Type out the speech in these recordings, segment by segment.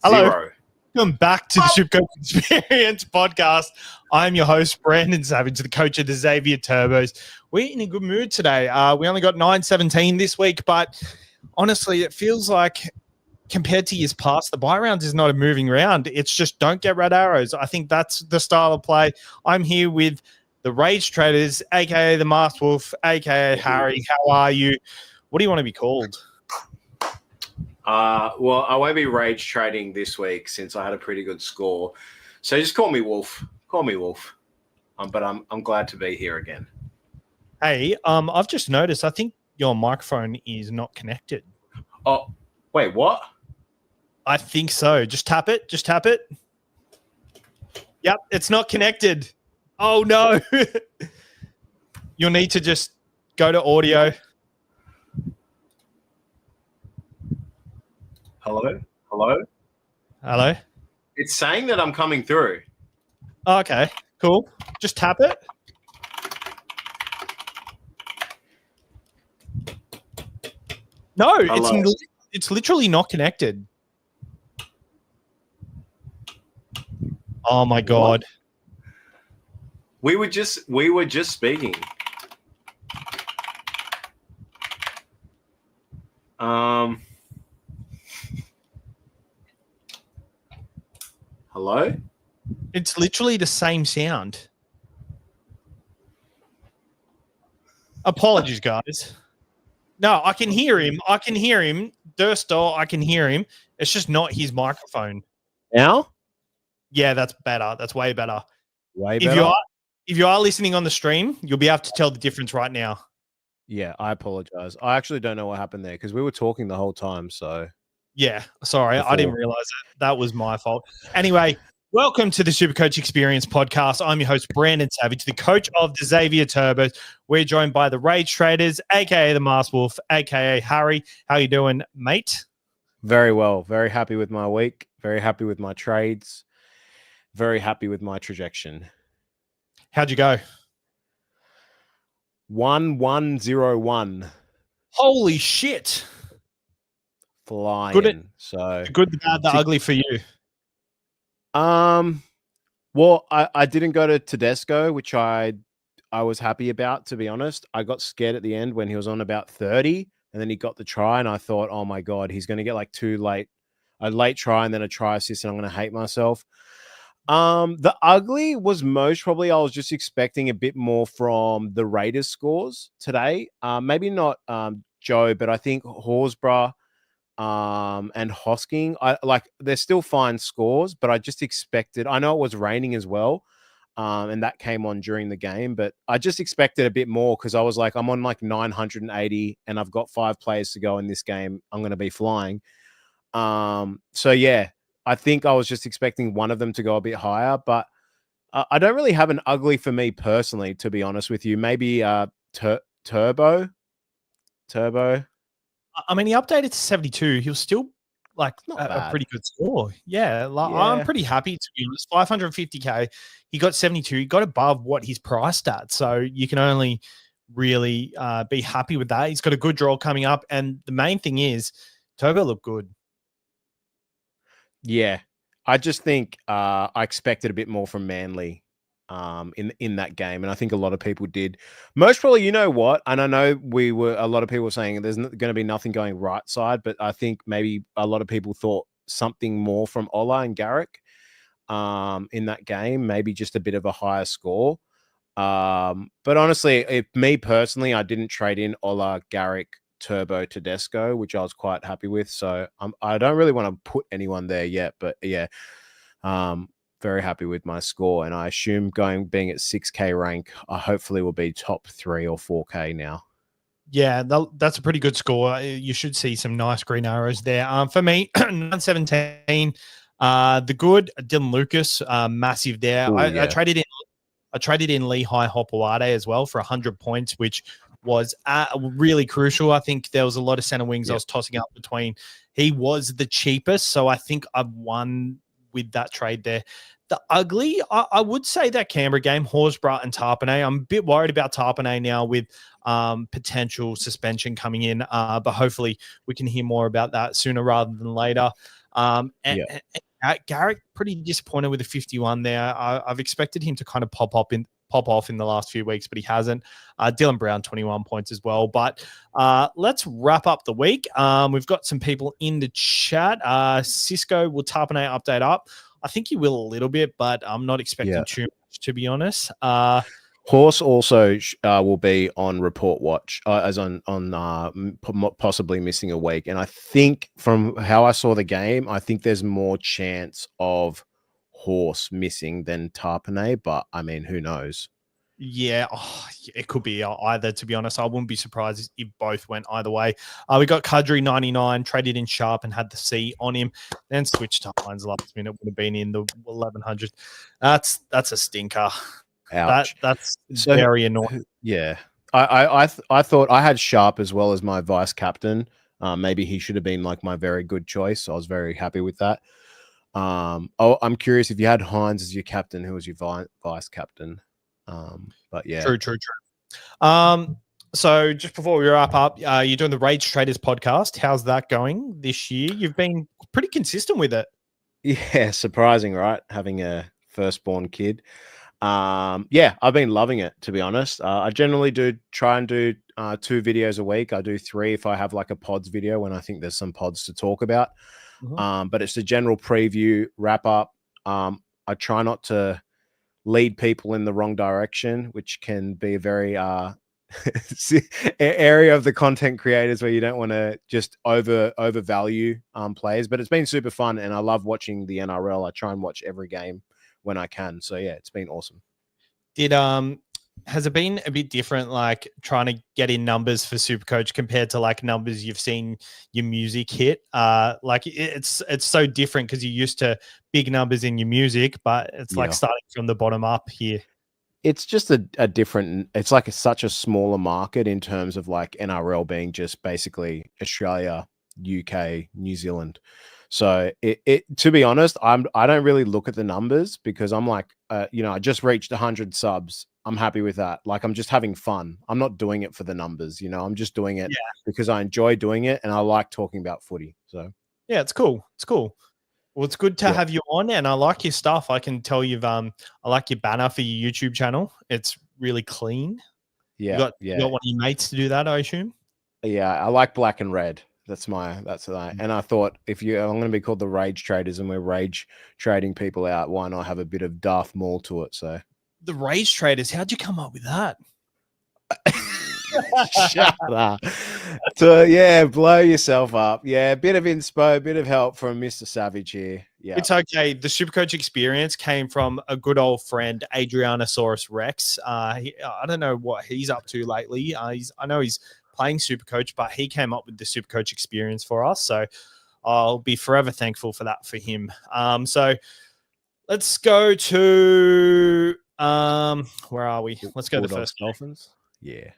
Hello. Zero. Welcome back to the SuperCoach Experience podcast. I'm your host, Brandon Savage, the coach of the Xavier Turbos. We're in a good mood today. We only got 9-17 this week, but honestly, it feels like compared to years past, the buy rounds is not a moving round. It's just don't get red arrows. I think that's the style of play. I'm here with the Rage Traders, a.k.a. the Masked Wolf, a.k.a. Harry. How are you? What do you want to be called? Well, I won't be rage trading this week since I had a pretty good score. So just call me Wolf. Call me Wolf. But I'm glad to be here again. Hey, I've just noticed, I think your microphone is not connected. Oh, wait, what? I think so. Just tap it. Just tap it. Yep, it's not connected. Oh, no. You'll need to just go to audio. Hello? Hello? Hello? It's saying that I'm coming through. Oh, okay, cool. Just tap it. No, it's literally not connected. Oh my God. We were just speaking. Hello? It's literally the same sound. Apologies, guys. No, I can hear him. I can hear him. Durstor, I can hear him. It's just not his microphone. Now? Yeah, that's better. That's way better. Way better. If you are listening on the stream, you'll be able to tell the difference right now. Yeah, I apologize. I actually don't know what happened there because we were talking the whole time. So yeah, sorry, I didn't realize it. That was my fault. Anyway, welcome to the SuperCoach Experience podcast. I'm your host, Brandon Savage, the coach of the Xavier Turbos. We're joined by the Rage Traders, aka the Masked Wolf, aka Harry. How you doing, mate? very well. Very happy with my week. Very happy with my trades. Very happy with my trajectory. How'd you go? 1-1-0-1. Holy shit! Flying. Good, so the good, the bad, the ugly for you. Well, I didn't go to Tedesco, which I was happy about, to be honest. I got scared at the end when he was on about 30, and then he got the try, and I thought, oh my God, he's going to get like a late try and then a try assist, and I'm going to hate myself. The ugly was most probably I was just expecting a bit more from the Raiders scores today. Maybe not Joe, but I think Horsburgh and Hosking, they're still fine scores, but I just expected, I know it was raining as well, and that came on during the game, but I just expected a bit more because I was like, I'm on like 980 and I've got 5 players to go in this game. I'm going to be flying. So yeah, I think I was just expecting one of them to go a bit higher, but I don't really have an ugly for me personally, to be honest with you. Maybe Turbo. I mean, he updated to 72. He was still like a pretty good score. Yeah, I'm pretty happy, to be honest. 550K. He got 72. He got above what he's priced at. So you can only really be happy with that. He's got a good draw coming up. And the main thing is, Turbo looked good. Yeah, I just think I expected a bit more from Manly in that game, and I think a lot of people did. Most probably, you know what? And I know a lot of people were saying there's going to be nothing going right side, but I think maybe a lot of people thought something more from Ola and Garrick in that game, maybe just a bit of a higher score. But honestly, me personally, I didn't trade in Ola, Garrick, Turbo, Tedesco, which I was quite happy with. So I don't really want to put anyone there yet, but yeah, very happy with my score. And I assume being at 6K rank, I hopefully will be top 3 or 4K now. Yeah, that's a pretty good score. You should see some nice green arrows there. For me, 917. The good Dylan Lucas, massive there. Ooh, I traded in Lehigh Hopewade as well for 100 points, which was really crucial. I think there was a lot of center wings I was tossing up between. He was the cheapest, so I think I've won with that trade there. The ugly, I would say that Canberra game, Horsburgh and Tarpanay. I'm a bit worried about Tarpanay now with potential suspension coming in, but hopefully we can hear more about that sooner rather than later. And Garrick pretty disappointed with the 51 there. I've expected him to kind of pop off in the last few weeks, but he hasn't. Dylan Brown, 21 points as well. But let's wrap up the week. We've got some people in the chat. Cisco will Tarpanay update up. I think he will a little bit, but I'm not expecting too much, to be honest. Horse also will be on report watch, as on possibly missing a week. And I think from how I saw the game, I think there's more chance of Horse missing than Tarpanay, but I mean, who knows? Yeah, it could be either, to be honest. I wouldn't be surprised if both went either way. We got Kadri 99, traded in Sharp and had the C on him, then switched to Hines last minute, would have been in the 1100. That's a stinker. Ouch. That's very annoying. Yeah. I thought I had Sharp as well as my vice captain. Maybe he should have been like my very good choice. So I was very happy with that. I'm curious if you had Hines as your captain, who was your vice captain? But yeah. True. So just before we wrap up, you're doing the Rage Traders podcast. How's that going this year? You've been pretty consistent with it. Yeah, surprising, right? Having a firstborn kid. Yeah, I've been loving it, to be honest. I generally try and do 2 videos a week. I do 3 if I have like a pods video when I think there's some pods to talk about. But it's a general preview, wrap up. I try not to lead people in the wrong direction, which can be a very area of the content creators where you don't want to just overvalue players. But it's been super fun, and I love watching the NRL. I try and watch every game when I can. So yeah, it's been awesome. Has it been a bit different, like trying to get in numbers for SuperCoach compared to like numbers you've seen your music hit? Like it's so different because you're used to big numbers in your music, but it's like starting from the bottom up here. It's just a different, it's like such a smaller market in terms of like NRL being just basically Australia, UK, New Zealand. So it to be honest, I don't really look at the numbers because I'm like, I just reached 100 subs. I'm happy with that. Like, I'm just having fun. I'm not doing it for the numbers, I'm just doing it because I enjoy doing it and I like talking about footy. So yeah, it's cool. It's cool. Well, it's good to have you on, and I like your stuff. I can tell I like your banner for your YouTube channel. It's really clean. Yeah, you got one of your mates to do that, I assume. Yeah, I like black and red. That's and I thought I'm going to be called the Rage Traders, and we're rage trading people out. Why not have a bit of Darth Maul to it? So the Rage Traders. How'd you come up with that? Shut up. So blow yourself up. Yeah, a bit of inspo, a bit of help from Mr. Savage here. Yeah, it's okay. The SuperCoach experience came from a good old friend, Adrianosaurus Rex. I don't know what he's up to lately. I know he's playing SuperCoach, but he came up with the SuperCoach experience for us. So I'll be forever thankful for that for him. So let's go to where are we? Let's go to the first Dolphins. Yeah.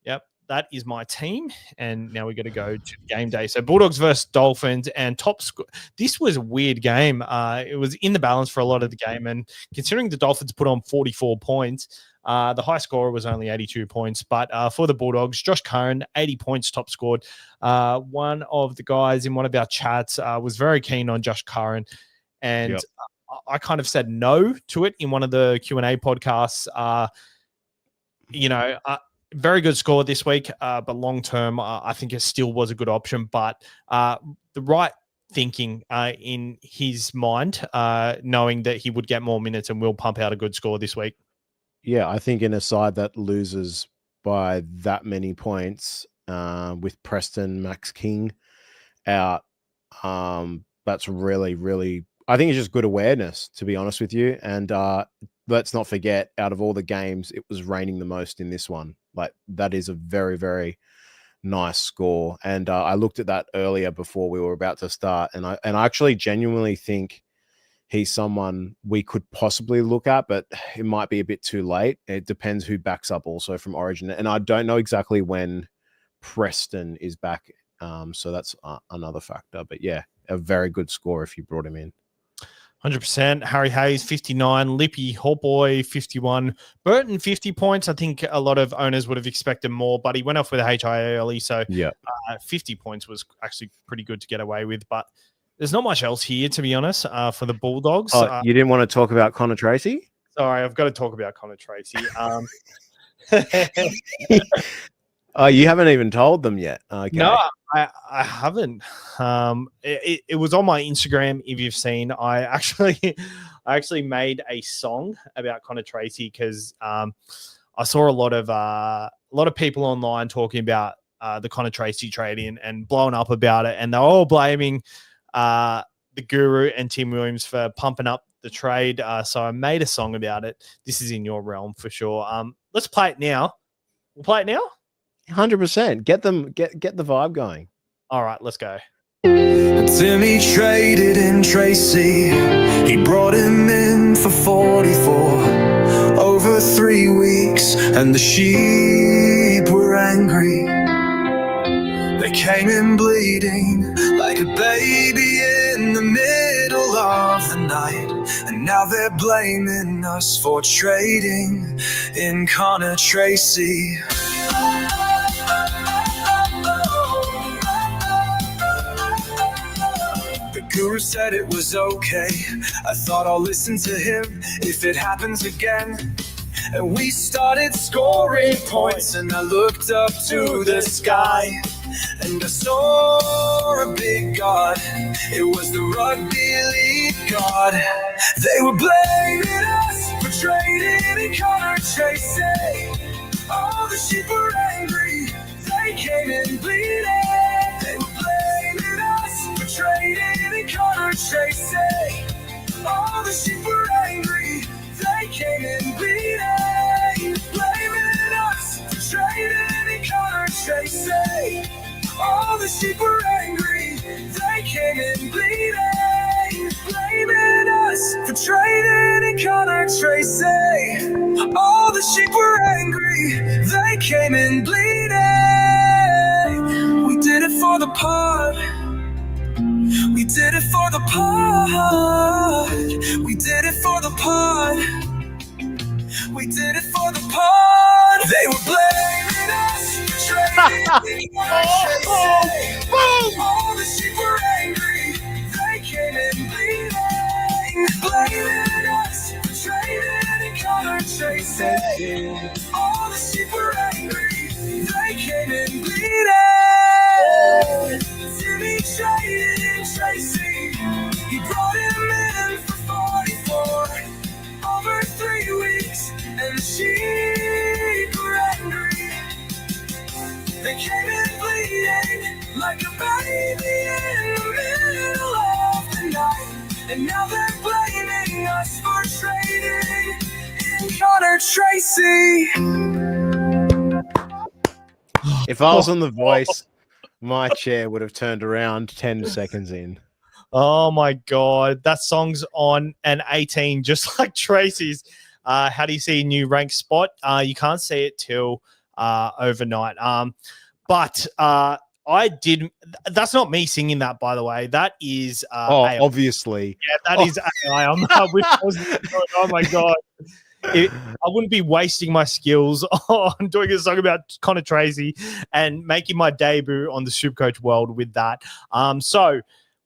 Yep. That is my team. And now we got to go to game day. So Bulldogs versus Dolphins, and top score. This was a weird game. It was in the balance for a lot of the game. And considering the Dolphins put on 44 points, the high scorer was only 82 points. But for the Bulldogs, Josh Curran, 80 points top scored. One of the guys in one of our chats was very keen on Josh Curran. And I kind of said no to it in one of the Q&A podcasts. Very good score this week, but long term, I think it still was a good option. But the right thinking in his mind, knowing that he would get more minutes and will pump out a good score this week. Yeah, I think in a side that loses by that many points, with Preston, Max King out, that's really, really, I think it's just good awareness, to be honest with you. And let's not forget, out of all the games, it was raining the most in this one. Like, that is a very, very nice score. And I looked at that earlier before we were about to start, and I actually genuinely think he's someone we could possibly look at, but it might be a bit too late. It depends who backs up also from Origin, and I don't know exactly when Preston is back. So that's another factor. But yeah, a very good score if you brought him in. 100%. Harry Hayes, 59. Lippy, Hawkboy, 51. Burton, 50 points. I think a lot of owners would have expected more, but he went off with a HIA early. So 50 points was actually pretty good to get away with. But There's not much else here, to be honest, for the Bulldogs. Oh, you didn't want to talk about Connor Tracy? Sorry, I've got to talk about Connor Tracy. Oh, you haven't even told them yet. Okay. No, I haven't. It was on my Instagram. If you've seen, I actually made a song about Connor Tracy because I saw a lot of people online talking about the Connor Tracy trade in and blowing up about it, and they're all blaming the Guru and Tim Williams for pumping up the trade. So I made a song about it. This is in your realm for sure. Let's play it now. We'll play it now. 100%. Get the vibe going. All right, let's go. Timmy traded in Tracy. He brought him in for 44 over 3 weeks, and the sheep were angry. They came in bleeding like a baby in the middle of the night, and now they're blaming us for trading in Connor Tracy. Guru said it was okay. I thought I'll listen to him if it happens again. And we started scoring points, and I looked up to the sky, and I saw a big God. It was the rugby league God. They were blaming us for trading in Connor Tracy. All the sheep were angry. They came in bleeding. They were blaming us for trading in Connor Tracy. All the sheep were angry. They came in bleeding. Blaming us for trading in Connor Tracy. All the sheep were angry. They came in bleeding. Blaming us for trading in Connor Tracy. All the sheep were angry. They came in bleeding. We did it for the pod. We did it for the pod. We did it for the pod. We did it for the pod. They were blaming us for trading. All the sheep were angry. They came in bleeding. Blaming us for trading in Connor Tracy. All the sheep were angry. They came in bleeding. Timmy traded in Tracy. He brought him in for 44 over 3 weeks, and the sheep were angry. They came in bleeding like a baby in the middle of the night, and now they're blaming us for trading in Connor Tracy. If I was on The Voice, my chair would have turned around 10 seconds in. Oh my God, that song's on an 18, just like Tracy's. How do you see a new rank spot? You can't see it till overnight. But I did. That's not me singing that, by the way. That is AI. Obviously. Yeah, that is AI. Oh my God. I wouldn't be wasting my skills on doing a song about Connor Tracy and making my debut on the SuperCoach world with that. So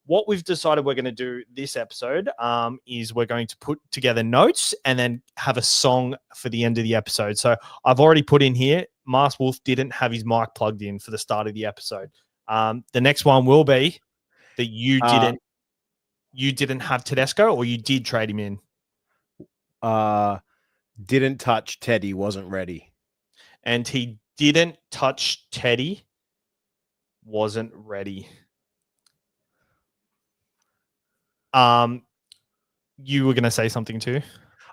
what we've decided we're going to do this episode is we're going to put together notes and then have a song for the end of the episode. So I've already put in here, Mars Wolf didn't have his mic plugged in for the start of the episode. The next one will be that you didn't have Tedesco, or you did trade him in. Didn't touch Teddy, wasn't ready. And he didn't touch Teddy, wasn't ready. You were going to say something too?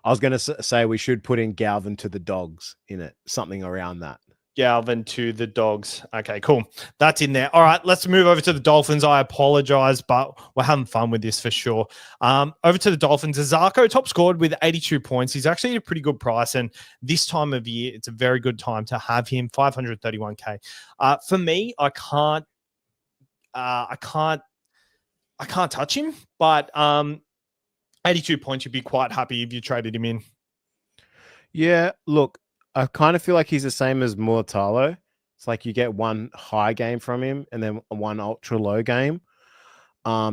I was going to say we should put in Galvin to the Dogs in it, something around that. Galvin to the Dogs. Okay, cool. That's in there. All right, let's move over to the Dolphins. I apologize, but we're having fun with this for sure. Over to the Dolphins. Zarko top scored with 82 points. He's actually a pretty good price, and this time of year, it's a very good time to have him. 531K. For me, I can't touch him, but 82 points, you'd be quite happy if you traded him in. Yeah, look, I kind of feel like he's the same as Mulatalo. It's like you get one high game from him and then one ultra low game.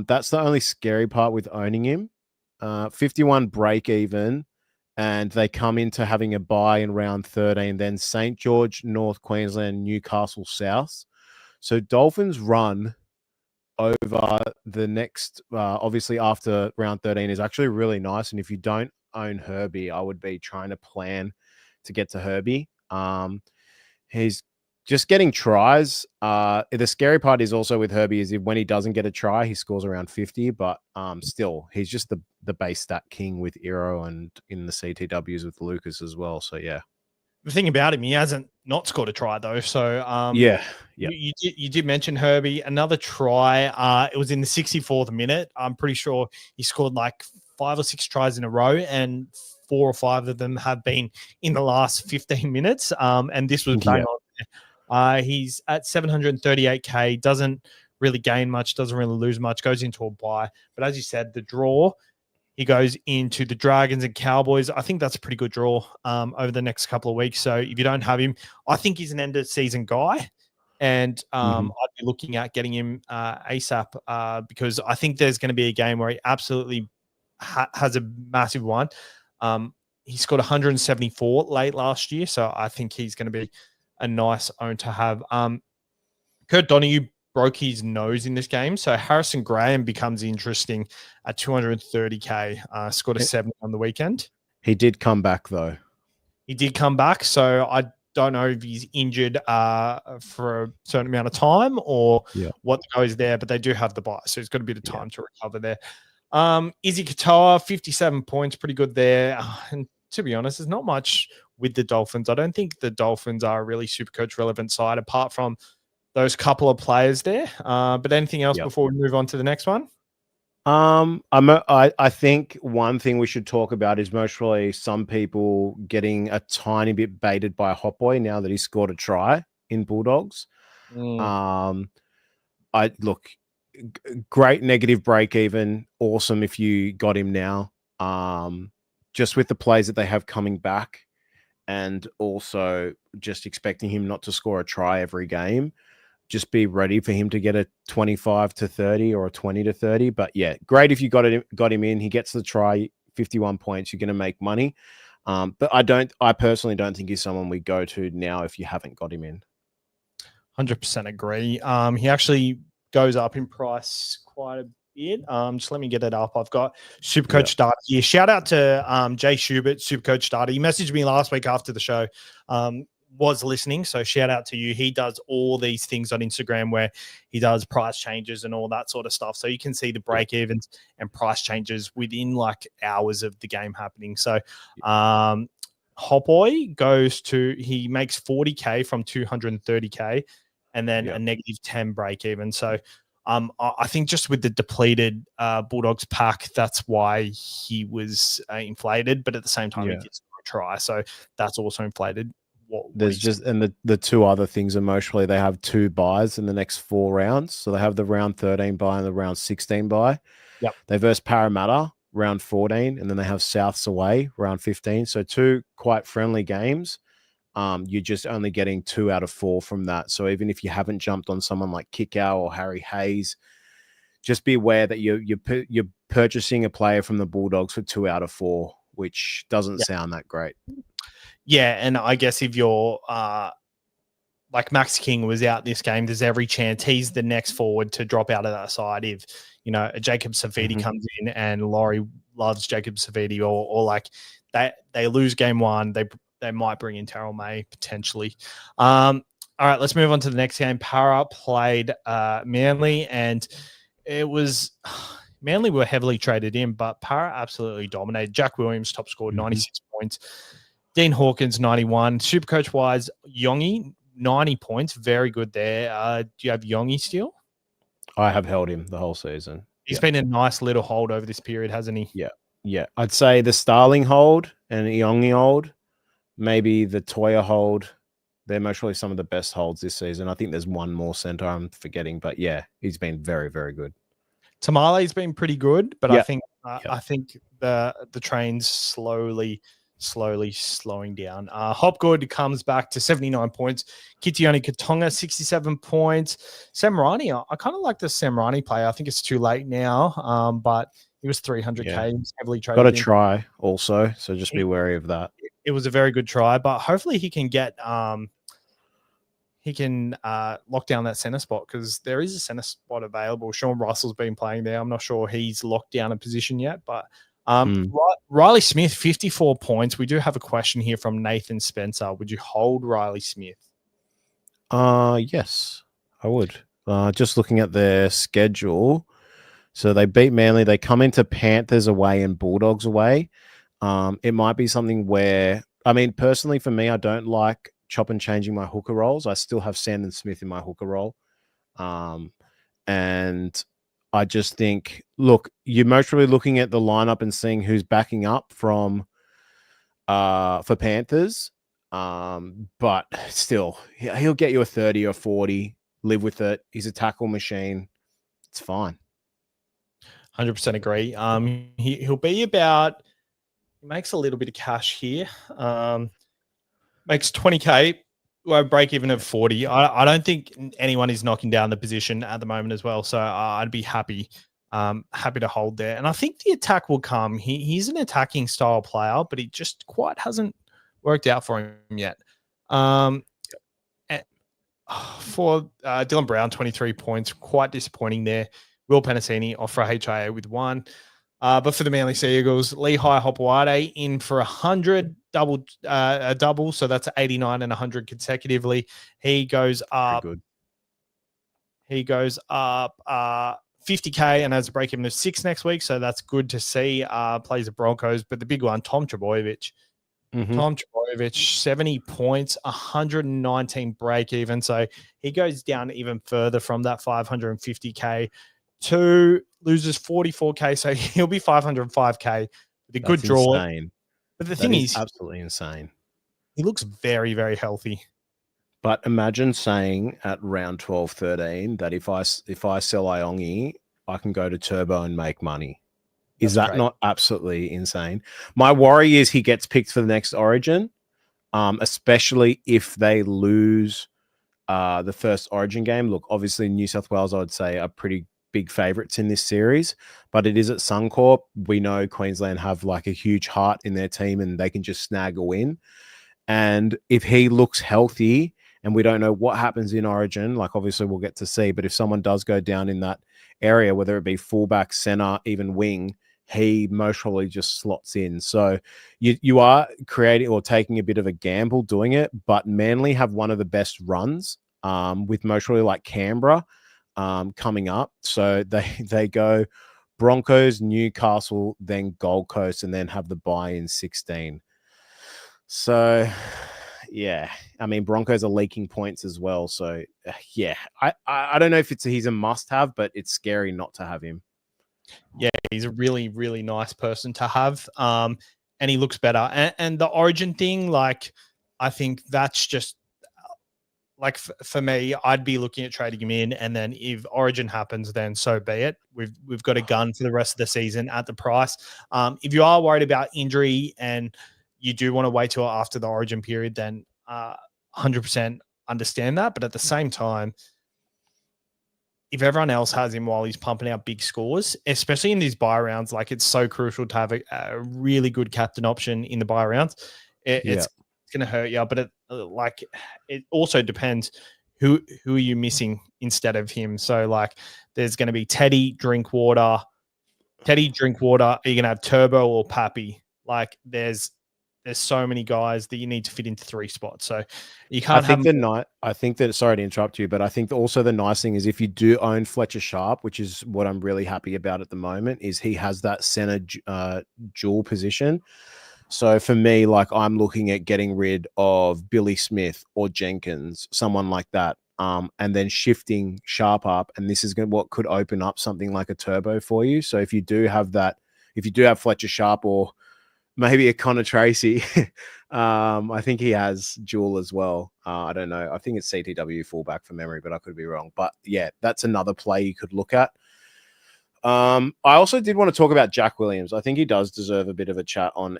That's the only scary part with owning him. 51 break even, and they come into having a bye in round 13, then St. George, North Queensland, Newcastle South. So Dolphins run over the next, obviously after round 13 is actually really nice. And if you don't own Herbie, I would be trying to plan to get to Herbie. He's just getting tries. The scary part is also with Herbie is when he doesn't get a try, he scores around 50, but still, he's just the base stat king with Iro and in the CTWs with Lucas as well. So, yeah. The thing about him, he hasn't not scored a try, though. So, yeah. You did mention Herbie. Another try, it was in the 64th minute. I'm pretty sure he scored like 5 or 6 tries in a row, and 4 or 5 of them have been in the last 15 minutes. And this was bang on. He's at 738K, doesn't really gain much, doesn't really lose much, goes into a bye. But as you said, the draw, he goes into the Dragons and Cowboys. I think that's a pretty good draw over the next couple of weeks. So if you don't have him, I think he's an end of season guy. And I'd be looking at getting him ASAP because I think there's going to be a game where he absolutely has a massive one. He scored 174 late last year. So I think he's going to be a nice own to have. Kurt Donahue broke his nose in this game. So Harrison Graham becomes interesting at 230K, scored a 7 on the weekend. He did come back, though. He did come back. So I don't know if he's injured for a certain amount of time or what goes there, but they do have the bye. So he's got a bit of time to recover there. Izzy Katoa, 57 points, pretty good there. And to be honest, there's not much with the Dolphins. I don't think the Dolphins are a really SuperCoach relevant side apart from those couple of players there. But anything else before we move on to the next one? I think one thing we should talk about is mostly some people getting a tiny bit baited by Hot Boy now that he scored a try in Bulldogs. Great negative break even. Awesome if you got him now. Just with the plays that they have coming back and also just expecting him not to score a try every game. Just be ready for him to get a 25 to 30 or a 20 to 30. But yeah, great if you got him in. He gets the try, 51 points. You're going to make money. But I personally don't think he's someone we go to now if you haven't got him in. 100% agree. He actually goes up in price quite a bit. Just let me get it up. I've got SuperCoach data here. Shout out to Jay Schubert, SuperCoach data. He messaged me last week after the show. Was listening, so shout out to you. He does all these things on Instagram where he does price changes and all that sort of stuff, so you can see the break evens and price changes within like hours of the game happening. So Hotboy he makes 40K from 230K and then a negative 10 break even. So I think just with the depleted Bulldogs pack, that's why he was inflated, but at the same time he gets a try, so that's also inflated. There's just, and the two other things emotionally, they have 2 buys in the next 4 rounds. So they have the round 13 buy and the round 16 buy. They verse Parramatta round 14, and then they have Souths away round 15. So 2 quite friendly games. You're just only getting 2 out of 4 from that. So even if you haven't jumped on someone like Kickow or Harry Hayes, just be aware that you're purchasing a player from the Bulldogs for 2 out of 4, which doesn't sound that great. Yeah, and I guess if you're like Max King was out this game, there's every chance he's the next forward to drop out of that side if, you know, a Jacob Safidi comes in and Laurie loves Jacob Safidi or like they lose game 1, they might bring in Terrell May potentially. All right, let's move on to the next game. Para played Manly, and it was Manly were heavily traded in, but Para absolutely dominated. Jack Williams top scored 96 points. Dean Hawkins, 91. SuperCoach-wise, Yongi, 90 points. Very good there. Do you have Yongi still? I have held him the whole season. He's been a nice little hold over this period, hasn't he? Yeah. I'd say the Starling hold and Yongi hold, maybe the Toya hold. They're mostly some of the best holds this season. I think there's one more center I'm forgetting, but yeah, he's been very, very good. Tamale's been pretty good, but I think the train's slowly slowly slowing down. Hopgood comes back to 79 points. Kitione Katonga, 67 points. Sam Rani, I kind of like the Sam Rani play. I think it's too late now, but he was 300K. Yeah. He was heavily traded. Got to try also, so just be wary of that. It was a very good try, but hopefully he can get lock down that center spot, because there is a center spot available. Sean Russell's been playing there. I'm not sure he's locked down a position yet, but Riley Smith, 54 points. We do have a question here from Nathan Spencer. Would you hold Riley Smith? Yes, I would. Just looking at their schedule. So they beat Manly. They come into Panthers away and Bulldogs away. It might be something where, I mean, personally for me, I don't like chop and changing my hooker roles. I still have Sandon Smith in my hooker role. And I just think, look, you're mostly looking at the lineup and seeing who's backing up from for Panthers. But still, he'll get you a 30 or 40. Live with it. He's a tackle machine. It's fine. 100% agree. He'll be about, he makes a little bit of cash here. Makes 20K, break even of 40. I don't think anyone is knocking down the position at the moment as well. So I'd be happy to hold there. And I think the attack will come. He's an attacking style player, but he just quite hasn't worked out for him yet. For Dylan Brown, 23 points, quite disappointing there. Will Penasini off for a HIA with 1. But for the Manly Sea Eagles, Lehigh Hopewade in for 100, a double. So that's 89 and 100 consecutively. He goes up. He goes up 50K and has a break even of 6 next week. So that's good to see. Plays the Broncos. But the big one, Tom Trbojevic. Tom Trbojevic, 70 points, 119 break even. So he goes down even further from that 550K. 2 loses 44K, so he'll be 505K with a good draw. Insane. But the thing is, absolutely insane. He looks very, very healthy. But imagine saying at round 12, 13 that if I sell Iongi, I can go to Turbo and make money. Is that not absolutely insane? My worry is he gets picked for the next Origin, especially if they lose the first Origin game. Look, obviously New South Wales, I would say, are pretty big favorites in this series, but it is at Suncorp. We know Queensland have like a huge heart in their team and they can just snag a win. And if he looks healthy, and we don't know what happens in Origin, like obviously we'll get to see, but if someone does go down in that area, whether it be fullback, center, even wing, he most probably just slots in. So you are creating or taking a bit of a gamble doing it, but Manly have one of the best runs with most probably like Canberra coming up. So they go Broncos, Newcastle, then Gold Coast, and then have the bye in 16. So yeah, I mean, Broncos are leaking points as well. So yeah, I don't know if he's a must-have, but it's scary not to have him. Yeah, he's a really, really nice person to have. And he looks better. And the Origin thing, like, I think that's just like for me, I'd be looking at trading him in, and then if Origin happens, then so be it. We've got a gun for the rest of the season at the price. If you are worried about injury and you do want to wait till after the Origin period, then 100% understand that. But at the same time, if everyone else has him while he's pumping out big scores, especially in these buy rounds, like it's so crucial to have a really good captain option in the buy rounds. It's going to hurt you, but it also depends who are you missing instead of him. So like there's going to be Teddy Drinkwater. Are you going to have Turbo or Pappy? Like there's so many guys that you need to fit into 3 spots. So you can't I think that, sorry to interrupt you, but I think also the nice thing is if you do own Fletcher Sharp, which is what I'm really happy about at the moment, is he has that center dual position. So for me, like I'm looking at getting rid of Billy Smith or Jenkins, someone like that, and then shifting Sharp up. And this is what could open up something like a Turbo for you. So if you do have Fletcher Sharp or maybe a Connor Tracy, I think he has dual as well. I don't know. I think it's CTW fullback from memory, but I could be wrong. But yeah, that's another play you could look at. I also did want to talk about Jack Williams. I think he does deserve a bit of a chat on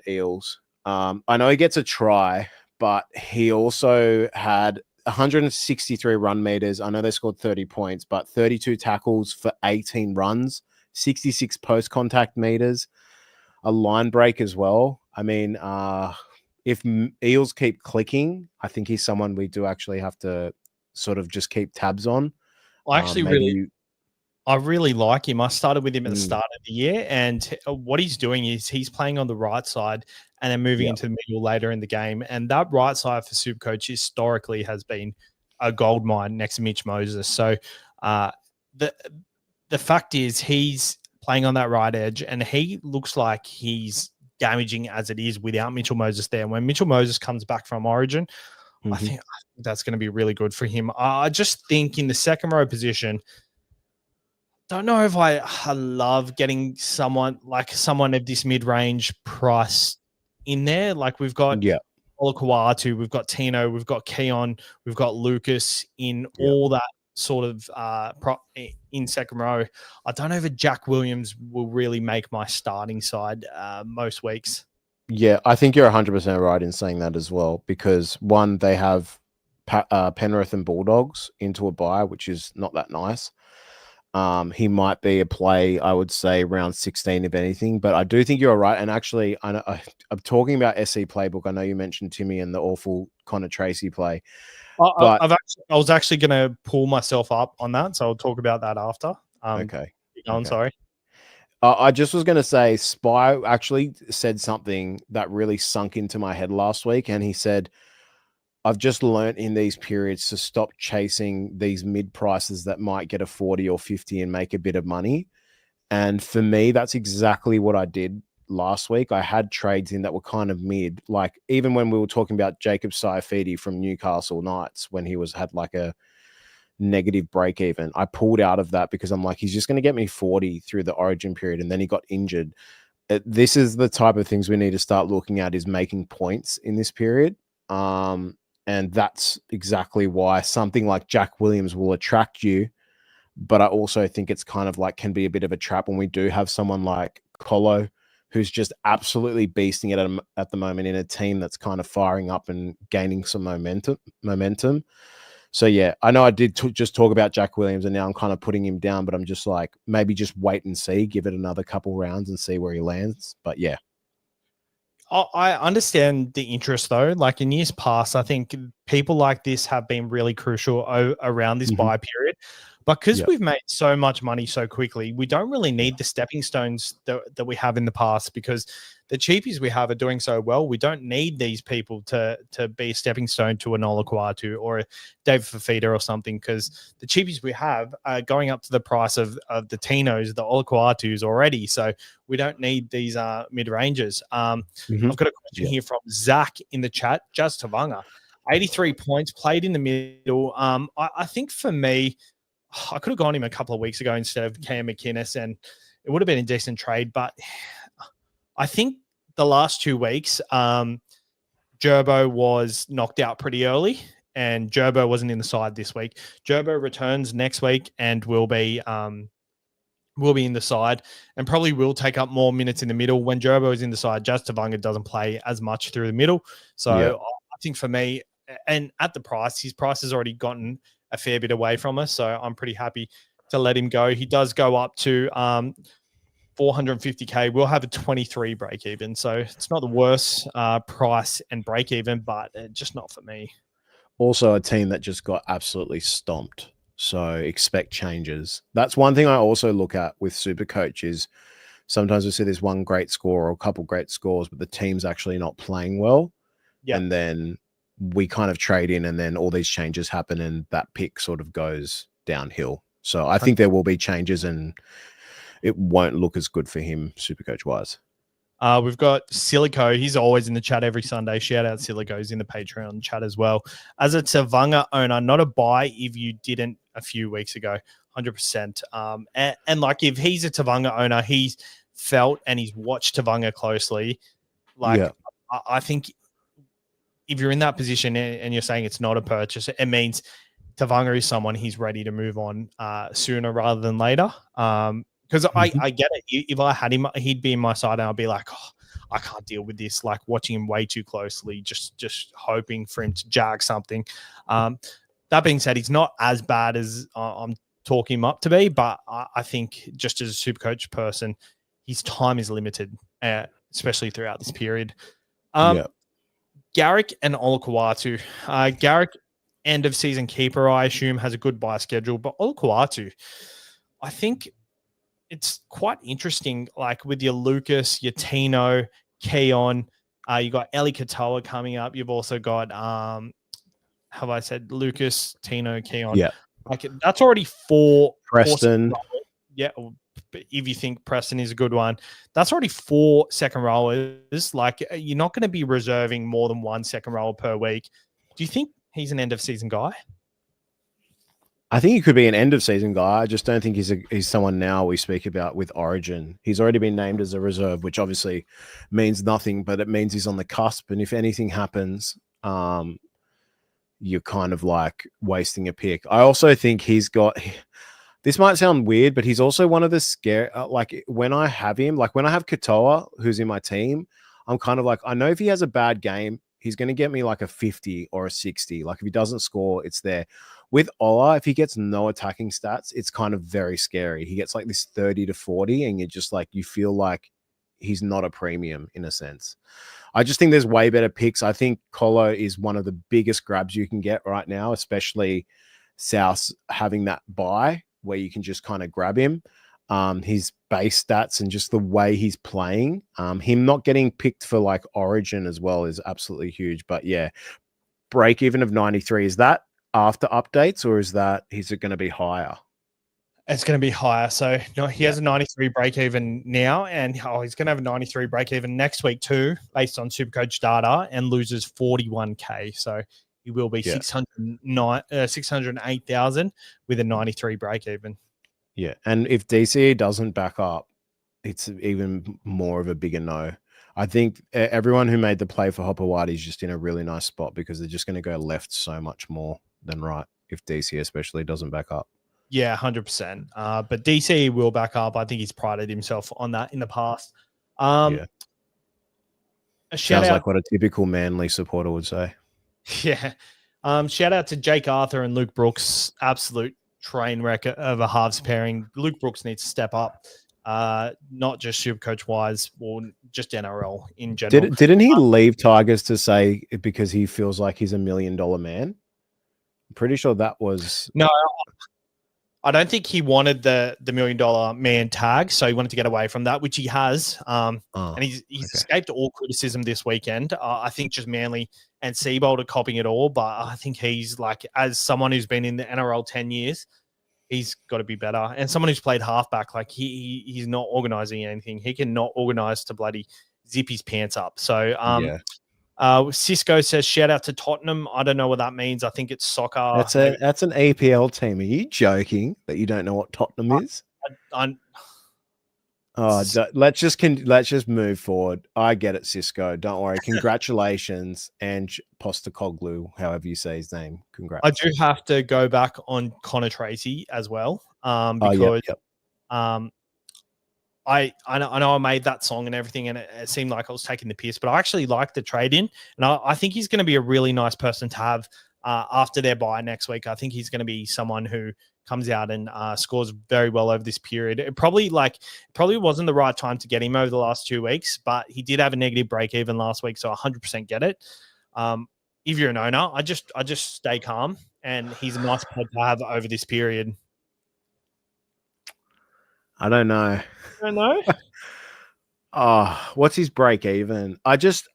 Eels. I know he gets a try, but he also had 163 run meters. I know they scored 30 points, but 32 tackles for 18 runs, 66 post-contact meters, a line break as well. I mean, if Eels keep clicking, I think he's someone we do actually have to sort of just keep tabs on. I actually I really like him. I started with him at the start of the year, and what he's doing is he's playing on the right side and then moving into the middle later in the game. And that right side for SuperCoach historically has been a gold mine next to Mitch Moses. So the fact is he's playing on that right edge, and he looks like he's damaging as it is without Mitchell Moses there. When Mitchell Moses comes back from Origin, I think that's going to be really good for him. I just think in the second row position, don't know if I love getting someone of this mid-range price in there. Like we've got Olakau'atu, we've got Tino, we've got Keon, we've got Lucas in all that sort of in second row. I don't know if Jack Williams will really make my starting side most weeks. Yeah, I think you're 100% right in saying that as well, because one, they have Penrith and Bulldogs into a bye, which is not that nice. He might be a play, I would say, round 16, if anything. But I do think you're right. And actually, I'm talking about SC Playbook. I know you mentioned Timmy and the awful Connor Tracy play. I was actually going to pull myself up on that, so I'll talk about that after. Okay. Sorry. I just was going to say, Spy actually said something that really sunk into my head last week, and he said, I've just learned in these periods to stop chasing these mid prices that might get a 40 or 50 and make a bit of money. And for me, that's exactly what I did last week. I had trades in that were kind of mid, like even when we were talking about Jacob Saifidi from Newcastle Knights, when he had like a negative break even, I pulled out of that because I'm like, he's just going to get me 40 through the Origin period. And then he got injured. This is the type of things we need to start looking at, is making points in this period. And that's exactly why something like Jack Williams will attract you. But I also think it's kind of like can be a bit of a trap when we do have someone like Colo, who's just absolutely beasting it at the moment in a team that's kind of firing up and gaining some momentum. So, yeah, I know I did just talk about Jack Williams, and now I'm kind of putting him down, but I'm just like, maybe just wait and see, give it another couple rounds and see where he lands. But, yeah. I understand the interest, though. Like in years past, I think people like this have been really crucial around this buy period. But because we've made so much money so quickly, we don't really need the stepping stones that we have in the past, because the cheapies we have are doing so well. We don't need these people to be a stepping stone to an Olakau'atu or a David Fafita or something, because the cheapies we have are going up to the price of the Tinos, the Olakau'atus already. So we don't need these mid-rangers. I've got a question here from Zach in the chat. Jazz Tavanga, 83 points, played in the middle. I think for me, I could have gone him a couple of weeks ago instead of Cam McInnes, and it would have been a decent trade. But I think the last 2 weeks, Gerbo was knocked out pretty early, and Gerbo wasn't in the side this week. Gerbo returns next week and will be in the side, and probably will take up more minutes in the middle. When Gerbo is in the side, Jazz Tavanga doesn't play as much through the middle. So I think for me, and at the price, his price has already gotten a fair bit away from us, so I'm pretty happy to let him go. He does go up to 450K. We'll have a 23 break even, so it's not the worst price and break even, but just not for me. Also a team that just got absolutely stomped, so expect changes. That's one thing I also look at with SuperCoach is sometimes we see this one great score or a couple great scores, but the team's actually not playing well. And then we kind of trade in, and then all these changes happen and that pick sort of goes downhill. So I think there will be changes and it won't look as good for him SuperCoach wise. We've got Silico. He's always in the chat every Sunday. Shout out Silico. He's in the Patreon chat as well. As a Tavanga owner, not a buy if you didn't a few weeks ago, 100%. And like if he's a Tavanga owner, he's felt and he's watched Tavanga closely. Like I think if you're in that position and you're saying it's not a purchase, it means Tavanga is someone he's ready to move on sooner rather than later. Because I get it. If I had him, he'd be in my side and I'd be like, I can't deal with this. Like watching him way too closely, just hoping for him to jag something. That being said, he's not as bad as I'm talking him up to be, but I think just as a Supercoach person, his time is limited, especially throughout this period. Garrick and Olakau'atu. Garrick, end of season keeper, I assume, has a good buy schedule, but Olakau'atu, I think it's quite interesting. Like with your Lucas, your Tino, Keon, you got Eli Katoa coming up. You've also got have I said Lucas, Tino, Keon? Yeah. Like that's already four. Preston. Yeah. If you think Preston is a good one, that's already 4 second rowers. Like you're not going to be reserving more than 1 second rower per week. Do you think he's an end of season guy? I think he could be an end of season guy. I just don't think he's someone now we speak about with Origin. He's already been named as a reserve, which obviously means nothing, but it means he's on the cusp. And if anything happens, you're kind of like wasting a pick. I also think he's got, this might sound weird, but he's also one of the scare, like when I have him, like when I have Katoa, who's in my team, I'm kind of like, I know if he has a bad game, he's going to get me like a 50 or a 60. Like if he doesn't score, it's there. With Ola, if he gets no attacking stats, it's kind of very scary. He gets like this 30 to 40 and you're just like, you feel like he's not a premium in a sense. I just think there's way better picks. I think Colo is one of the biggest grabs you can get right now, especially South having that buy where you can just kind of grab him. His base stats and just the way he's playing, him not getting picked for like Origin as well is absolutely huge. But yeah, break even of 93. Is that after updates or is it going to be higher? It's going to be higher. So no, he has a 93 break even now, and he's going to have a 93 break even next week too, based on Supercoach data, and loses 41K. So he will be 608,000 with a 93 break even. Yeah, and if DCE doesn't back up, it's even more of a bigger no. I think everyone who made the play for Hopewadi is just in a really nice spot because they're just going to go left so much more than right if DC especially doesn't back up. Yeah, 100%. But DC will back up. I think he's prided himself on that in the past. Yeah. Sounds like what a typical Manly supporter would say. Yeah. Shout out to Jake Arthur and Luke Brooks. Absolute train wreck of a halves pairing. Luke Brooks needs to step up, not just Supercoach wise, or just NRL in general. Didn't he leave Tigers to say because he feels like he's $1 million man? I'm pretty sure that was no. I don't think he wanted the $1 million man tag, so he wanted to get away from that, which he has. And he's escaped all criticism this weekend. I think just Manly and Seabold are copying it all, but I think he's like, as someone who's been in the NRL 10 years, he's got to be better. And someone who's played halfback, like he's not organising anything. He cannot organise to bloody zip his pants up. So Cisco says, shout out to Tottenham. I don't know what that means. I think it's soccer. That's an APL team. Are you joking that you don't know what Tottenham is? Let's just move forward. I get it, Cisco. Don't worry. Congratulations, and Postacoglu, however you say his name. Congrats. I do have to go back on Connor Tracy as well, because I know I made that song and everything, and it seemed like I was taking the piss, but I actually like the trade in, and I think he's going to be a really nice person to have after their bye next week. I think he's going to be someone who comes out and scores very well over this period. It probably wasn't the right time to get him over the last 2 weeks, but he did have a negative break even last week, so 100% get it. If you're an owner, I just stay calm, and he's a nice player to have over this period. I don't know. What's his break even? I just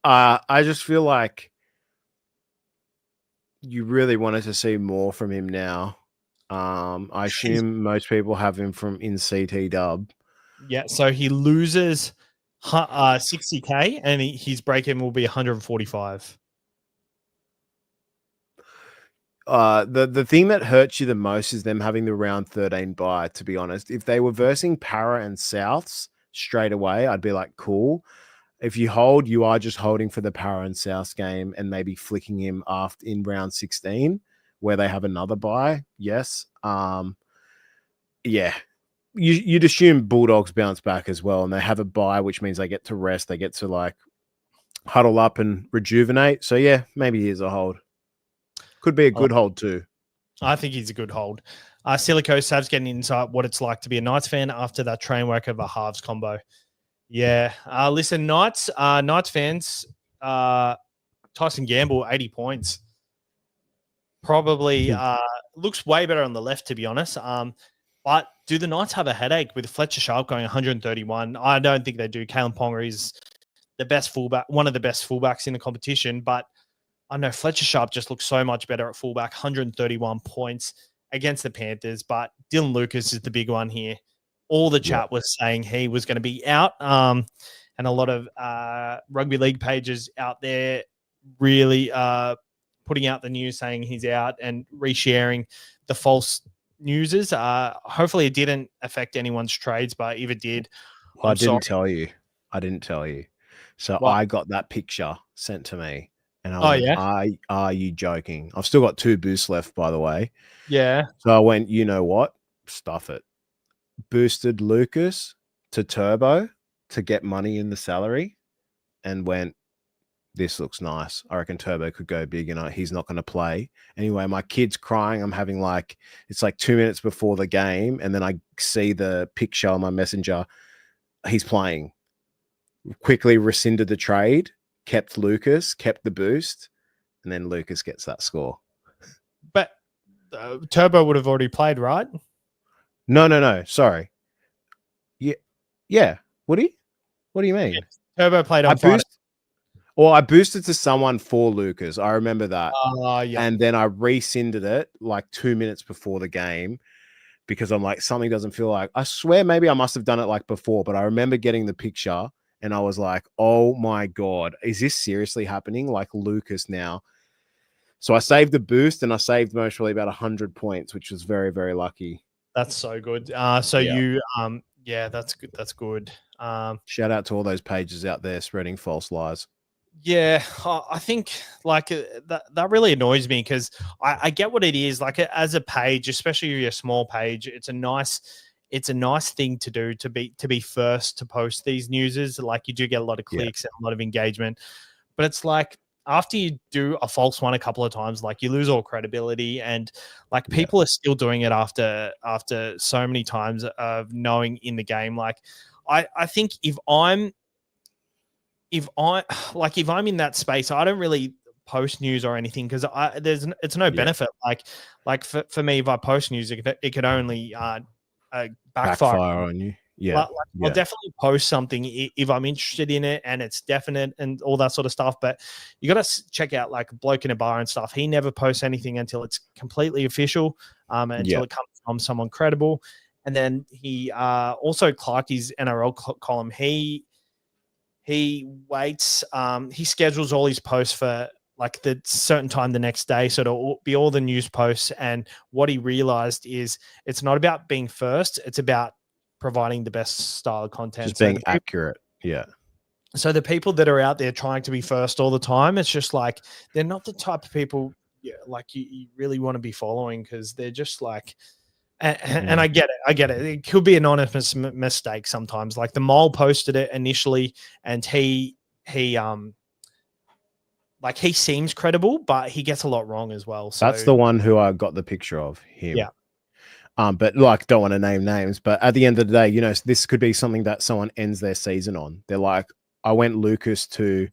feel like you really wanted to see more from him now. I assume most people have him from in CT dub. Yeah, so he loses 60K and his break even will be 145. The thing that hurts you the most is them having the round 13 bye, to be honest. If they were versing Para and Souths straight away, I'd be like, cool. If you hold, you are just holding for the Para and Souths game and maybe flicking him after in round 16 where they have another bye. Yes. Yeah. you'd assume Bulldogs bounce back as well, and they have a bye, which means they get to rest. They get to like huddle up and rejuvenate. So yeah, maybe he is a hold. Could be a good hold too. I think he's a good hold. Silico Sav's getting insight what it's like to be a Knights fan after that train wreck of a halves combo. Yeah. Listen, Knights fans, Tyson Gamble, 80 points. Probably looks way better on the left, to be honest. But do the Knights have a headache with Fletcher Sharp going 131? I don't think they do. Kalen Ponga is the best fullback, one of the best fullbacks in the competition. But I know Fletcher Sharp just looks so much better at fullback, 131 points against the Panthers. But Dylan Lucas is the big one here. All the chat was saying he was going to be out. And a lot of rugby league pages out there really putting out the news saying he's out and resharing the false newses. Hopefully it didn't affect anyone's trades, but if it did, I didn't tell you. So What? I got that picture sent to me, and I went, yeah? Are you joking? I've still got 2 boosts left, by the way. Yeah. So I went, you know what? Stuff it. Boosted Lucas to Turbo to get money in the salary, and went, this looks nice. I reckon Turbo could go big, and he's not going to play. Anyway, my kid's crying. I'm having it's like 2 minutes before the game, and then I see the picture on my messenger. He's playing. Quickly rescinded the trade, kept Lucas, kept the boost, and then Lucas gets that score. But Turbo would have already played, right? No. Sorry. Yeah. Would he? What do you mean? Yeah. Turbo played on Friday. I boosted to someone for Lucas. I remember that. Yeah. And then I rescinded it like 2 minutes before the game because I'm like, something doesn't feel like. I swear maybe I must have done it like before, but I remember getting the picture and I was like, oh my God, is this seriously happening? Like Lucas now. So I saved the boost and I saved most probably about 100 points, which was very, very lucky. That's so good. That's good. That's good. Shout out to all those pages out there spreading false lies. Yeah, I think that really annoys me because I get what it is. Like as a page, especially if you're a small page, it's a nice thing to do to be first to post these newses. Like you do get a lot of clicks and a lot of engagement, but it's like after you do a false one a couple of times, like you lose all credibility, and like people are still doing it after so many times of knowing in the game. Like I think if I'm in that space, I don't really post news or anything because it's no benefit. Like for me, if I post news, it could only backfire on you. I'll definitely post something if I'm interested in it and it's definite and all that sort of stuff. But you got to check out like Bloke in a Bar and stuff. He never posts anything until it's completely official, until it comes from someone credible. And then he also Clark, his NRL column. He waits. He schedules all his posts for like the certain time the next day. So it'll be all the news posts. And what he realized is it's not about being first. It's about providing the best style of content. Just being accurate. Yeah. So the people that are out there trying to be first all the time, it's just like, they're not the type of people like you really want to be following because they're just like, and I get it. It could be an honest mistake sometimes. Like the Mole posted it initially, and he seems credible, but he gets a lot wrong as well. So that's the one who I got the picture of him. Yeah. But like, don't want to name names, but at the end of the day, this could be something that someone ends their season on. They're like, I went Lucas to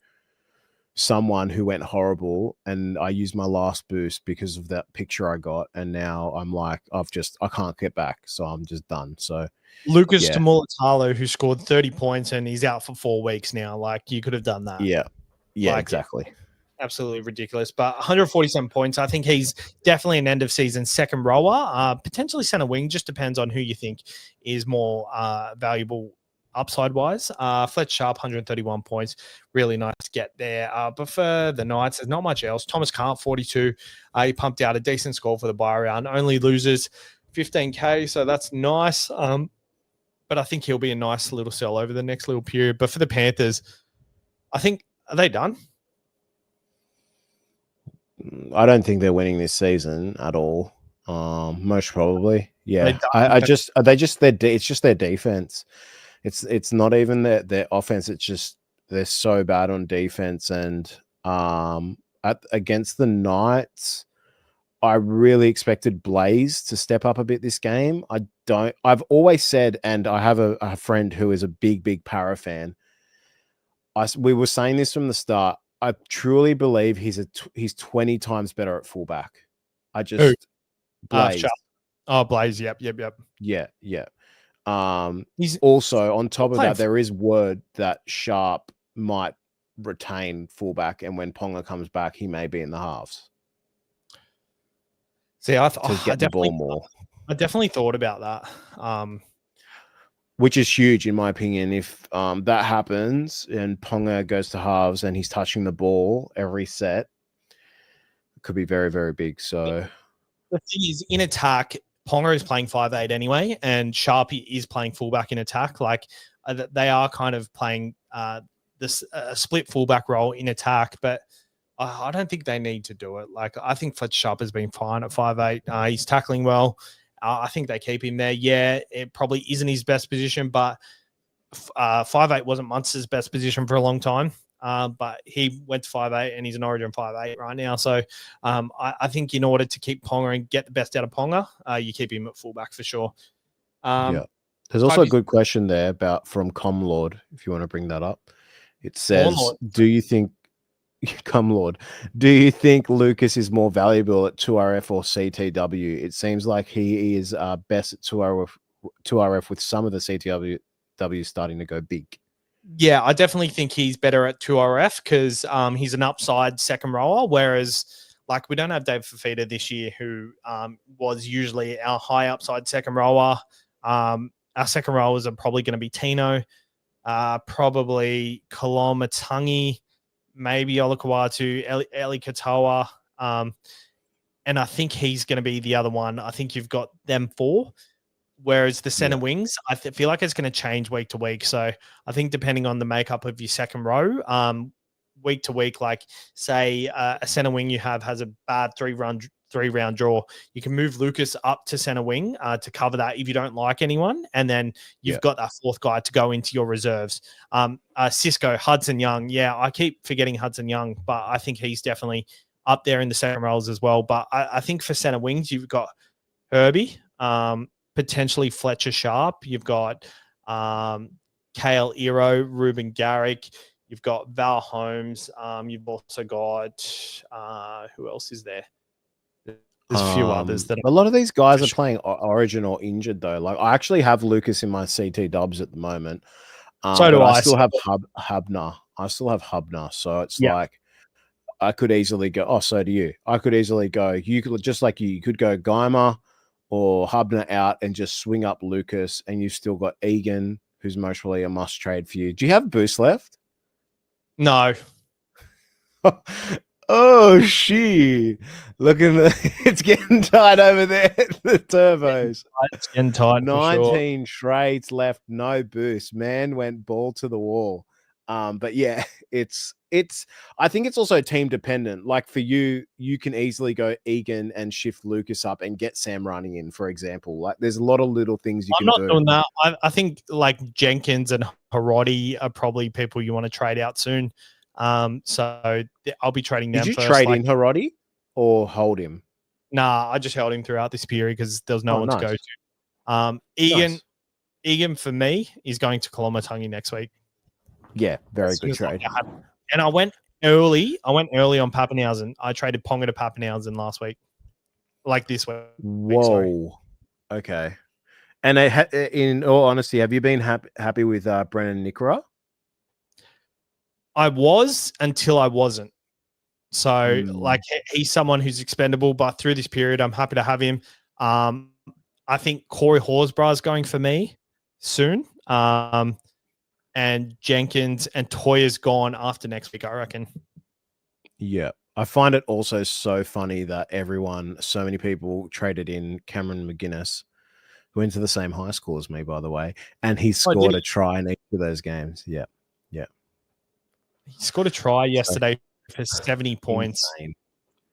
someone who went horrible and I used my last boost because of that picture I got, and now I'm like, I can't get back, so I'm just done. So Lucas Tumulatalo, who scored 30 points and he's out for 4 weeks now, like you could have done that. Exactly. Absolutely ridiculous. But 147 points, I think he's definitely an end of season second rower, potentially center wing, just depends on who you think is more valuable upside wise. Fletch Sharp, 131 points, really nice to get there. But for the Knights, there's not much else. Thomas Carp, 42. He pumped out a decent score for the bye round. Only loses 15K, so that's nice. But I think he'll be a nice little sell over the next little period. But for the Panthers, I think, are they done? I don't think they're winning this season at all. Most probably. Yeah, it's just their defense. It's not even their offense. It's just they're so bad on defense. And against the Knights, I really expected Blaze to step up a bit this game. I've always said, and I have a friend who is a big Para fan. We were saying this from the start. I truly believe he's 20 times better at fullback. Blaze. Oh, Blaze. Yep. Yeah. He's Also on top of playing that, there is word that Sharp might retain fullback, and when Ponga comes back, he may be in the halves. See, I get the ball more. I definitely thought about that. Which is huge in my opinion. If that happens and Ponga goes to halves and he's touching the ball every set, it could be very, very big. So the thing is, in attack, Ponga is playing 5'8" anyway, and Sharpie is playing fullback in attack. Like they are kind of playing this split fullback role in attack, but I don't think they need to do it. Like I think Fletcher Sharp has been fine at 5'8". He's tackling well. I think they keep him there. Yeah, it probably isn't his best position, but 5'8" wasn't Munster's best position for a long time. But he went to 5'8" and he's an Origin 5'8" right now. So I think in order to keep Ponga and get the best out of Ponga, you keep him at fullback for sure. Yeah. There's also a good question there from Comlord, if you want to bring that up. It says, do you think Lucas is more valuable at 2RF or CTW? It seems like he is best at 2RF with some of the CTW starting to go big. Yeah, I definitely think he's better at 2RF because he's an upside second rower, whereas like we don't have Dave Fafita this year, who was usually our high upside second rower. Our second rowers are probably going to be Tino, probably Kolomatangi, maybe Olakawatu, Eli Katoa, and I think he's going to be the other one. I think you've got them four. Whereas the center wings, I feel like it's going to change week to week. So I think depending on the makeup of your second row, week to week, like say a center wing you has a bad three round draw, you can move Lucas up to center wing to cover that if you don't like anyone. And then you've got that fourth guy to go into your reserves. Cisco, Hudson Young. Yeah, I keep forgetting Hudson Young, but I think he's definitely up there in the second rows as well. But I think for center wings, you've got Herbie, potentially Fletcher Sharp. You've got Kale Ero, Ruben Garrick. You've got Val Holmes. You've also got who else is there? There's a few others that a lot of these guys are playing Origin or injured though. Like I actually have Lucas in my CT dubs at the moment. So do I. I still have Hubner. So it's like I could easily go. Oh, so do you? I could easily go. You could you could go Geimer or Hubner out and just swing up Lucas, and you've still got Egan, who's most probably a must trade for you. Do you have Boost left? No. Oh, shit. Look at it's getting tight over there. The turbos. It's getting tight. 19 trades left, no boost. Man went ball to the wall. But yeah, I think it's also team dependent. Like for you, you can easily go Egan and shift Lucas up and get Sam running in, for example. Like there's a lot of little things you can do. I'm not doing that. I think like Jenkins and Harodi are probably people you want to trade out soon. So I'll be trading them. Did you first. trade in Harodi or hold him? Nah, I just held him throughout this period because there was no one to go to. Egan for me is going to Kolomatangi next week. Yeah, very good trade. And I went early on Pappenhausen. I traded Ponga to Pappenhausen last week, like this week. Whoa. Okay. And in all honesty, have you been happy with Brennan Nikora? I was until I wasn't. So, like, he's someone who's expendable, but through this period, I'm happy to have him. I think Corey Horsburgh is going for me soon. And Jenkins and Toya's gone after next week, I reckon. Yeah. I find it also so funny that so many people traded in Cameron McGuinness, who went to the same high school as me, by the way, and he scored a try in each of those games. Yeah. Yeah. He scored a try yesterday for 70 points.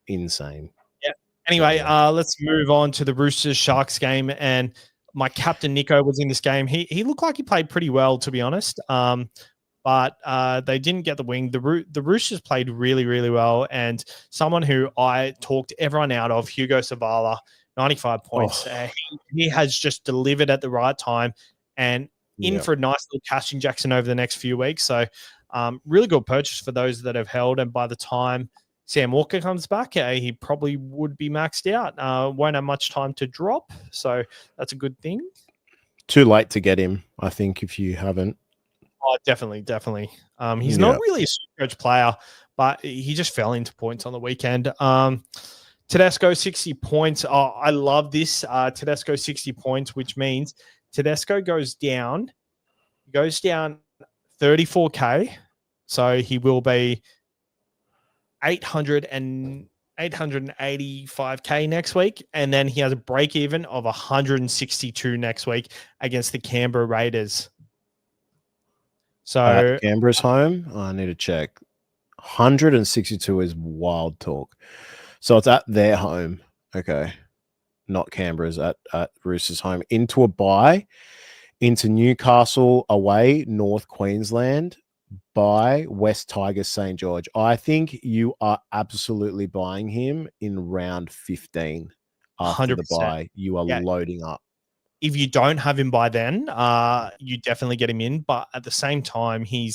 Insane. Yeah. Anyway, let's move on to the Roosters Sharks game. And my captain Nico was in this game. He looked like he played pretty well, to be honest. But they didn't get the wing. The Roosters played really, really well. And someone who I talked everyone out of, Hugo Savala, 95 points. He has just delivered at the right time and in for a nice little cash injection over the next few weeks. So really good purchase for those that have held. And by the time Sam Walker comes back, he probably would be maxed out. Won't have much time to drop. So that's a good thing. Too late to get him, I think, if you haven't. Oh, definitely. He's not really a SuperCoach player, but he just fell into points on the weekend. Tedesco, 60 points. Oh, I love this. Tedesco, 60 points, which means Tedesco goes down 34K. So he will be 885K next week. And then he has a break even of 162 next week against the Canberra Raiders. So Canberra's home. I need to check. 162 is wild talk. So it's at their home. Okay. Not Canberra's, at Roosters' home. Into a bye. Into Newcastle away, North Queensland, by West Tigers St. George. I think you are absolutely buying him in round 15 after 100%. the bye. You are loading up. If you don't have him by then, you definitely get him in. But at the same time, he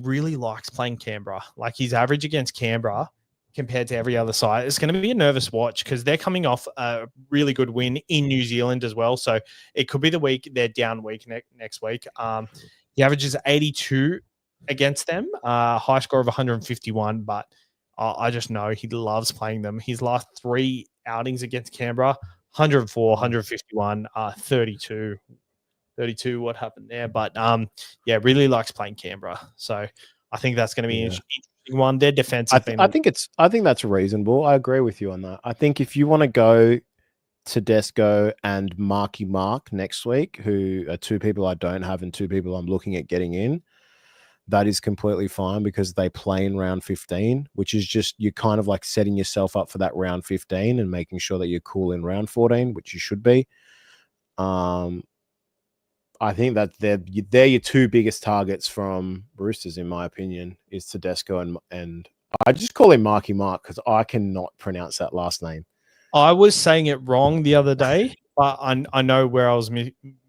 really likes playing Canberra. Like his average against Canberra compared to every other side, it's going to be a nervous watch because they're coming off a really good win in New Zealand as well. So it could be the week they're down week next week. He averages 82 against them, high score of 151. But I just know he loves playing them. His last 3 outings against Canberra, 104, 151, 32. What happened there? But really likes playing Canberra. So I think that's going to be an interesting one. Their defense. I think that's reasonable. I agree with you on that. I think if you want to go Tedesco and Marky Mark next week, who are 2 people I don't have and 2 people I'm looking at getting in, that is completely fine because they play in round 15, which is just you're kind of like setting yourself up for that round 15 and making sure that you're cool in round 14, which you should be. I think that they're your 2 biggest targets from Roosters, in my opinion, is Tedesco and I just call him Marky Mark because I cannot pronounce that last name. I was saying it wrong the other day, but I know where I was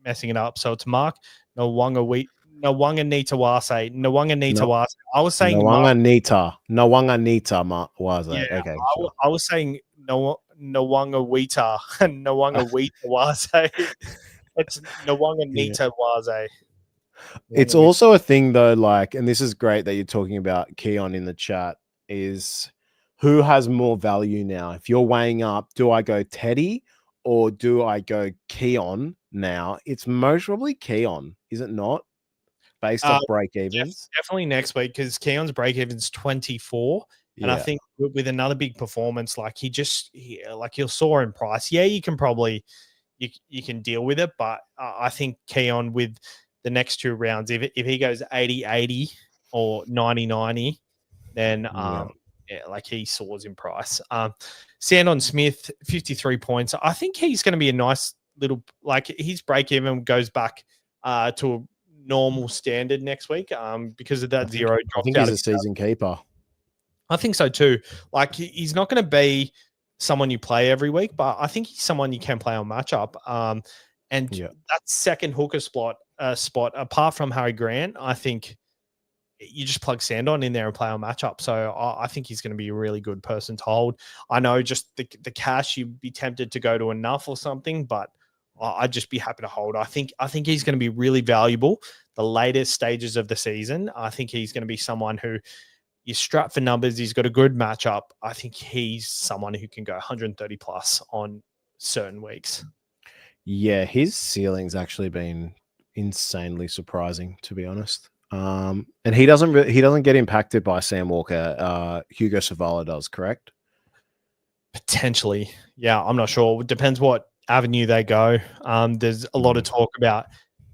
messing it up. So it's Mark Nawanga Nitawase. I was saying Nawanga Wase. Yeah, okay. Sure. I was saying Nawanga Wase. It's Nawanga Nitawase. It's also a thing though, like, and this is great that you're talking about Keon in the chat, is who has more value now? If you're weighing up, do I go Teddy or do I go Keon now? It's most probably Keon, is it not? Based off break evens? Definitely next week because Keon's break even's 24. And I think with another big performance, like he'll soar in price. Yeah, you can probably you can deal with it, but I think Keon with the next 2 rounds, if he goes 80-80 or 90-90, then like he soars in price. Sandon Smith, 53 points. I think he's going to be a nice little, like his break even goes back to a normal standard next week because of that zero drop. I think he's a season keeper. I think so too. Like he's not going to be someone you play every week, but I think he's someone you can play on matchup. That second hooker spot, apart from Harry Grant, I think you just plug Sandon in there and play on matchup. So I think he's going to be a really good person to hold. I know just the cash, you'd be tempted to go to enough or something, but I'd just be happy to hold. I think he's going to be really valuable the latest stages of the season. I think he's going to be someone who you strap for numbers. He's got a good matchup. I think he's someone who can go 130 plus on certain weeks. Yeah, his ceiling's actually been insanely surprising, to be honest. And he doesn't get impacted by Sam Walker. Hugo Savala does, correct? Potentially. Yeah, I'm not sure. It depends what avenue they go. There's a lot of talk about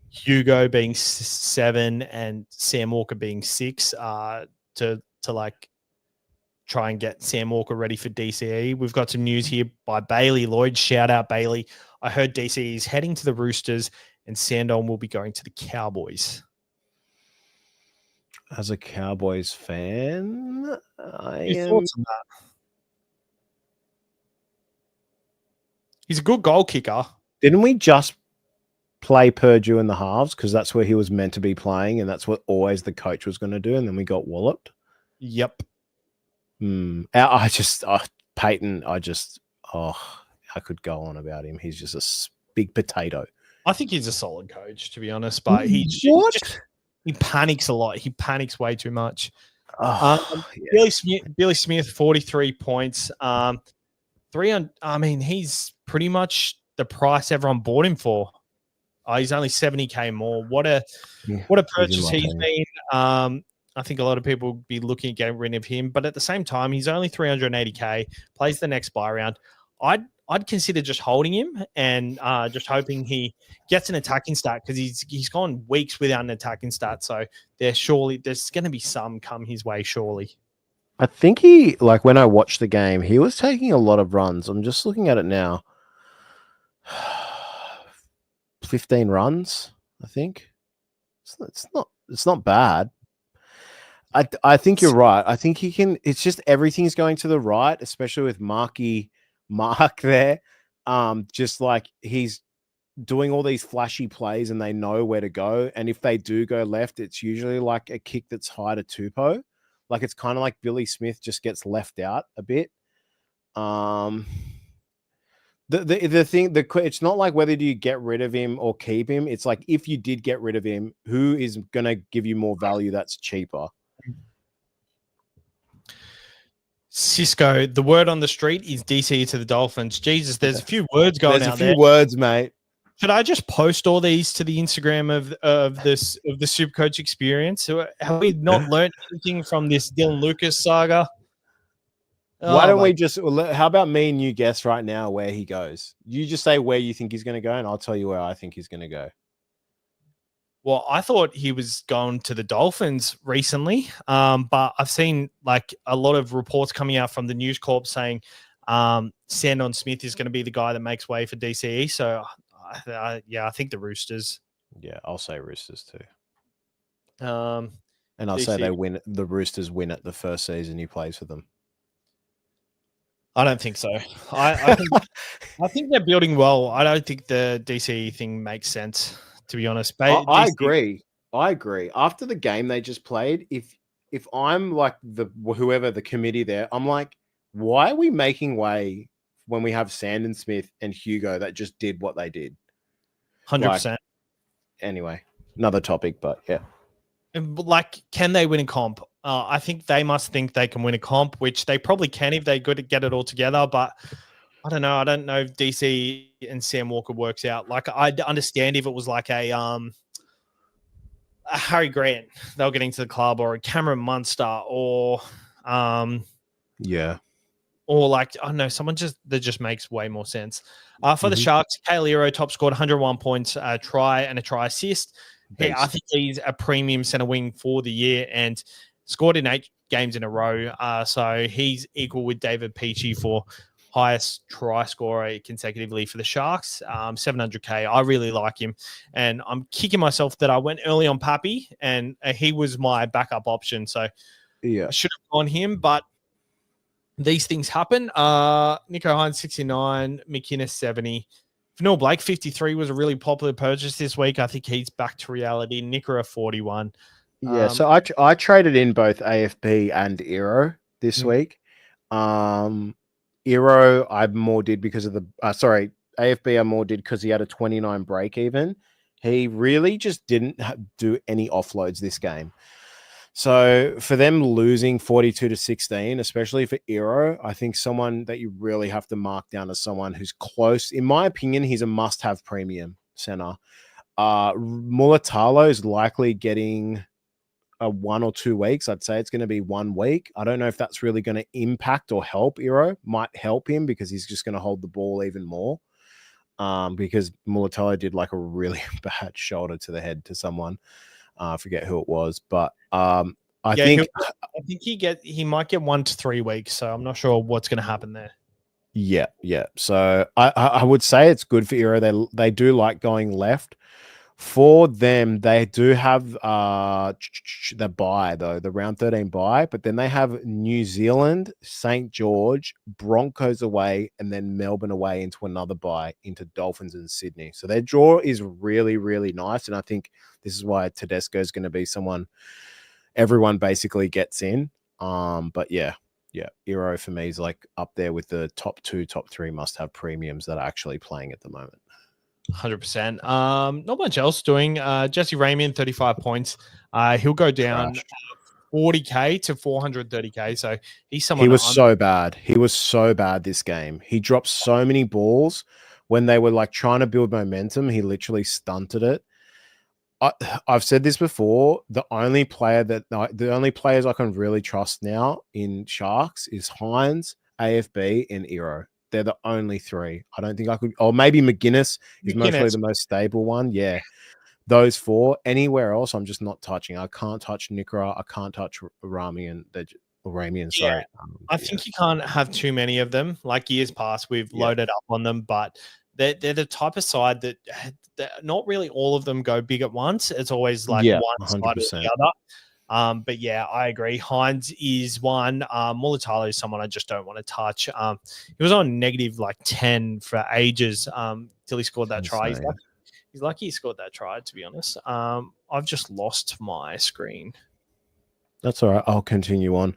Hugo being 7 and Sam Walker being 6 to like try and get Sam Walker ready for DCE. We've got some news here by Bailey Lloyd. Shout out, Bailey. I heard DCE is heading to the Roosters and Sandon will be going to the Cowboys. As a Cowboys fan, Your thoughts on that? He's a good goal kicker. Didn't we just play Purdue in the halves because that's where he was meant to be playing and that's what always the coach was going to do, and then we got walloped? Yep. Peyton, I could go on about him. He's just a big potato. I think he's a solid coach, to be honest, but he panics a lot. He panics way too much. Billy Smith, 43 points. 300. I mean, he's pretty much the price everyone bought him for. He's only 70K more. What a purchase he's been. I think a lot of people would be looking at getting rid of him, but at the same time, he's only 380K, plays the next buy round. I'd consider just holding him and just hoping he gets an attacking stat because he's gone weeks without an attacking stat. So there's going to be some come his way, surely. I think when I watched the game, he was taking a lot of runs. I'm just looking at it now. 15 runs, I think. It's not bad. I think you're right. I think he can. It's just everything's going to the right, especially with Mark there. Just like he's doing all these flashy plays and they know where to go. And if they do go left, it's usually like a kick that's high to Tupou. Like it's kind of like Billy Smith just gets left out a bit. It's not like whether do you get rid of him or keep him. It's like if you did get rid of him, who is going to give you more value that's cheaper? Cisco, the word on the street is DC to the Dolphins. Jesus, there's a few words going out there. There's a few words, mate. Should I just post all these to the Instagram of the SuperCoach experience? Have we not learned anything from this Dylan Lucas saga? Why don't we just? How about me and you guess right now where he goes? You just say where you think he's going to go, and I'll tell you where I think he's going to go. Well, I thought he was going to the Dolphins recently, but I've seen like a lot of reports coming out from the News Corp saying Sandon Smith is going to be the guy that makes way for DCE. So, I think the Roosters. Yeah, I'll say Roosters too. And I'll say they win. The Roosters win it the first season he plays for them. I don't think so. I think they're building well. I don't think the DCE thing makes sense, to be honest. I agree. After the game they just played, if I'm like whoever the committee there, I'm like, why are we making way when we have Sandon Smith and Hugo that just did what they did? 100%. Anyway, another topic, but yeah. Like, can they win a comp? I think they must think they can win a comp, which they probably can if they get it all together. But I don't know. I don't know if DC and Sam Walker works out. Like, I'd understand if it was like a Harry Grant they were getting to the club, or a Cameron Munster, or or like, I don't know, someone that just makes way more sense. For the Sharks, Kale Iro top scored 101 points, a try and a try assist. Yeah, I think he's a premium center wing for the year and scored in 8 games in a row. So he's equal with David Peachy for highest try scorer consecutively for the Sharks. 700K. I really like him. And I'm kicking myself that I went early on Pappy and he was my backup option. So I should have gone him, but these things happen. Nico Hines, 69, McInnes, 70. Vanille Blake, 53, was a really popular purchase this week. I think he's back to reality. Nikora, 41. Yeah, so I traded in both AFB and Iro this week. Iro I more did because of the AFB I more did because he had a 29 break even. He really just didn't do any offloads this game. So for them losing 42-16, especially for Iro, I think someone that you really have to mark down as someone who's close. In my opinion, he's a must-have premium center. Mulatalo is likely getting a 1 or 2 weeks. I'd say it's going to be 1 week. I don't know if that's really going to impact or help Iro. Might help him because he's just going to hold the ball even more. Because Mulatalo did like a really bad shoulder to the head to someone. I forget who it was, but I think he might get 1 to 3 weeks, so I'm not sure what's going to happen there. Yeah. So I would say it's good for Iro. They do like going left. For them, they do have the bye though, the round 13 bye, but then they have New Zealand, St. George, Broncos away, and then Melbourne away into another bye into Dolphins and Sydney. So their draw is really, really nice, and I think this is why Tedesco is going to be someone everyone basically gets in. But yeah, Iro for me is like up there with the top 2, top 3 must-have premiums that are actually playing at the moment. 100%. Not much else doing. Jesse Ramian, 35 points. He'll go down 40K to 430K. So he's someone. He was so bad. He was so bad this game. He dropped so many balls when they were like trying to build momentum. He literally stunted it. I've said this before. The only players I can really trust now in Sharks is Hines, AFB, and Iro. They're the only 3. I don't think I could, or maybe McGuinness is mostly the most stable one. Yeah. Those 4. Anywhere else, I'm just not touching. I can't touch Nikra. I can't touch Ramian. Sorry. I think you can't have too many of them. Like years past, we've loaded up on them, but they're the type of side that not really all of them go big at once. It's always like one 100%. Side or the other. But yeah, I agree. Hines is one. Mulatalo is someone I just don't want to touch. He was on negative like 10 for ages till he scored that try. He's lucky he scored that try, to be honest. I've just lost my screen. That's all right. I'll continue on.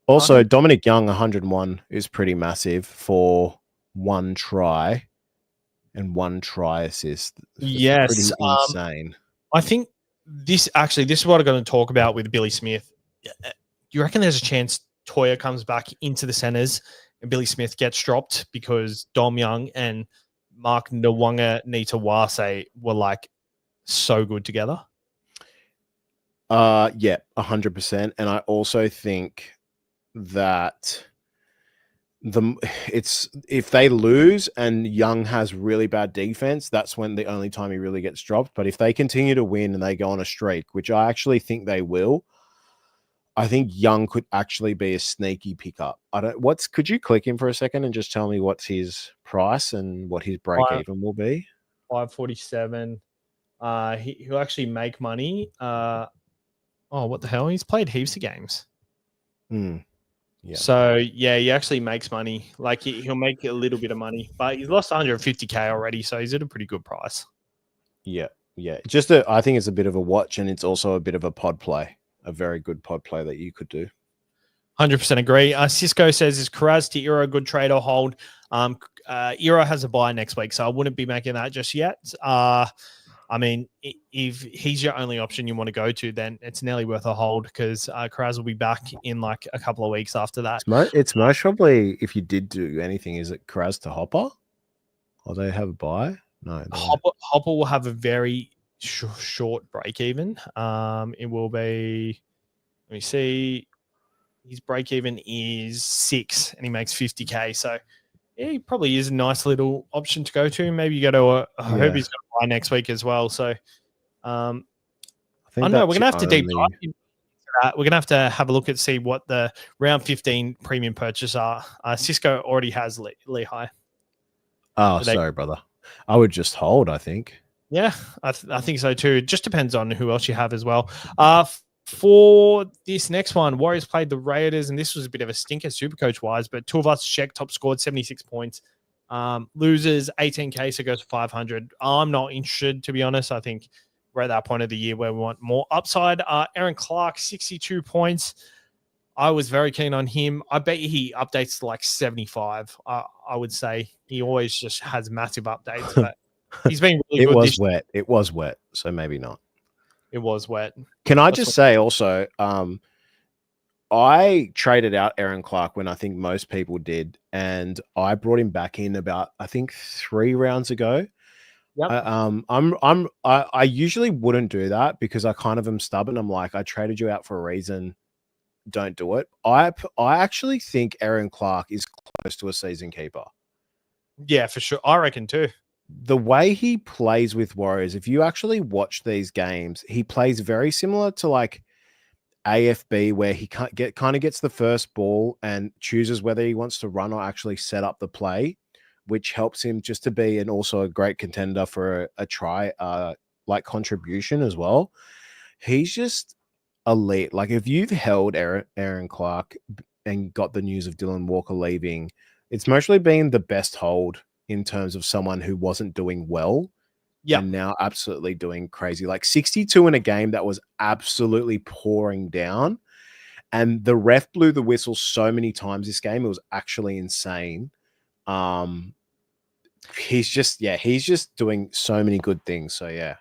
Also, Dominic Young, 101 is pretty massive for 1 try and 1 try assist. Yes. Pretty insane. I think this is what I'm going to talk about with Billy Smith. You reckon there's a chance Toya comes back into the centers and Billy Smith gets dropped because Dom Young and Mark Nwanga Nitawase were like so good together? Yeah, 100%. And I also think that if they lose and Young has really bad defense, that's when the only time he really gets dropped. But if they continue to win and they go on a streak, which I actually think they will, I think Young could actually be a sneaky pickup. Could you click him for a second and just tell me what's his price and what his break even will be? 547. He'll actually make money. What the hell? He's played heaps of games. Yeah. So yeah, he actually makes money. Like he'll make a little bit of money, but he's lost 150K already, so he's at a pretty good price. Yeah. I think it's a bit of a watch, and it's also a bit of a pod play, a very good pod play that you could do. 100% agree. Cisco says, is Karaz to Iro a good trade or hold? Iro has a bye next week, so I wouldn't be making that just yet. I mean, if he's your only option you want to go to, then it's nearly worth a hold because Karaz will be back in like a couple of weeks after that. It's most probably, if you did do anything, is it Karaz to Hopper? Or they have a buy? No. Hopper will have a very short break even. It will be, let me see, his break even is 6 and he makes 50K. So yeah, he probably is a nice little option to go to. Maybe you go to I hope he's going to buy next week as well. So I don't know. We're going to have to deep dive into that. We're going to have a look at see what the round 15 premium purchases are. Cisco already has Lehigh. Oh, sorry, brother. I would just hold, I think. Yeah, I think so too. It just depends on who else you have as well. For this next one, Warriors played the Raiders, and this was a bit of a stinker SuperCoach wise, but two of us checked, top scored 76 points. Losers 18K, so goes to 500. I'm not interested, to be honest. I think we're at that point of the year where we want more upside. Aaron Clark, 62 points. I was very keen on him. I bet he updates to like 75. I would say he always just has massive updates, but he's been really good. It was wet, so maybe not. It was wet. Can I just say also, I traded out Aaron Clark when I think most people did, and I brought him back in about, I think, 3 rounds ago. Yep. I usually wouldn't do that because I kind of am stubborn. I'm like, I traded you out for a reason. Don't do it. I actually think Aaron Clark is close to a season keeper. Yeah, for sure. I reckon too. The way he plays with Warriors, if you actually watch these games, he plays very similar to like AFB where he kind of gets the first ball and chooses whether he wants to run or actually set up the play, which helps him just to be also a great contender for a try like contribution as well. He's just elite. Like if you've held Aaron Clark and got the news of Dylan Walker leaving, it's mostly been the best hold in terms of someone who wasn't doing well. Yeah. And now absolutely doing crazy. Like 62 in a game that was absolutely pouring down. And the ref blew the whistle so many times this game. It was actually insane. He's just doing so many good things. So yeah.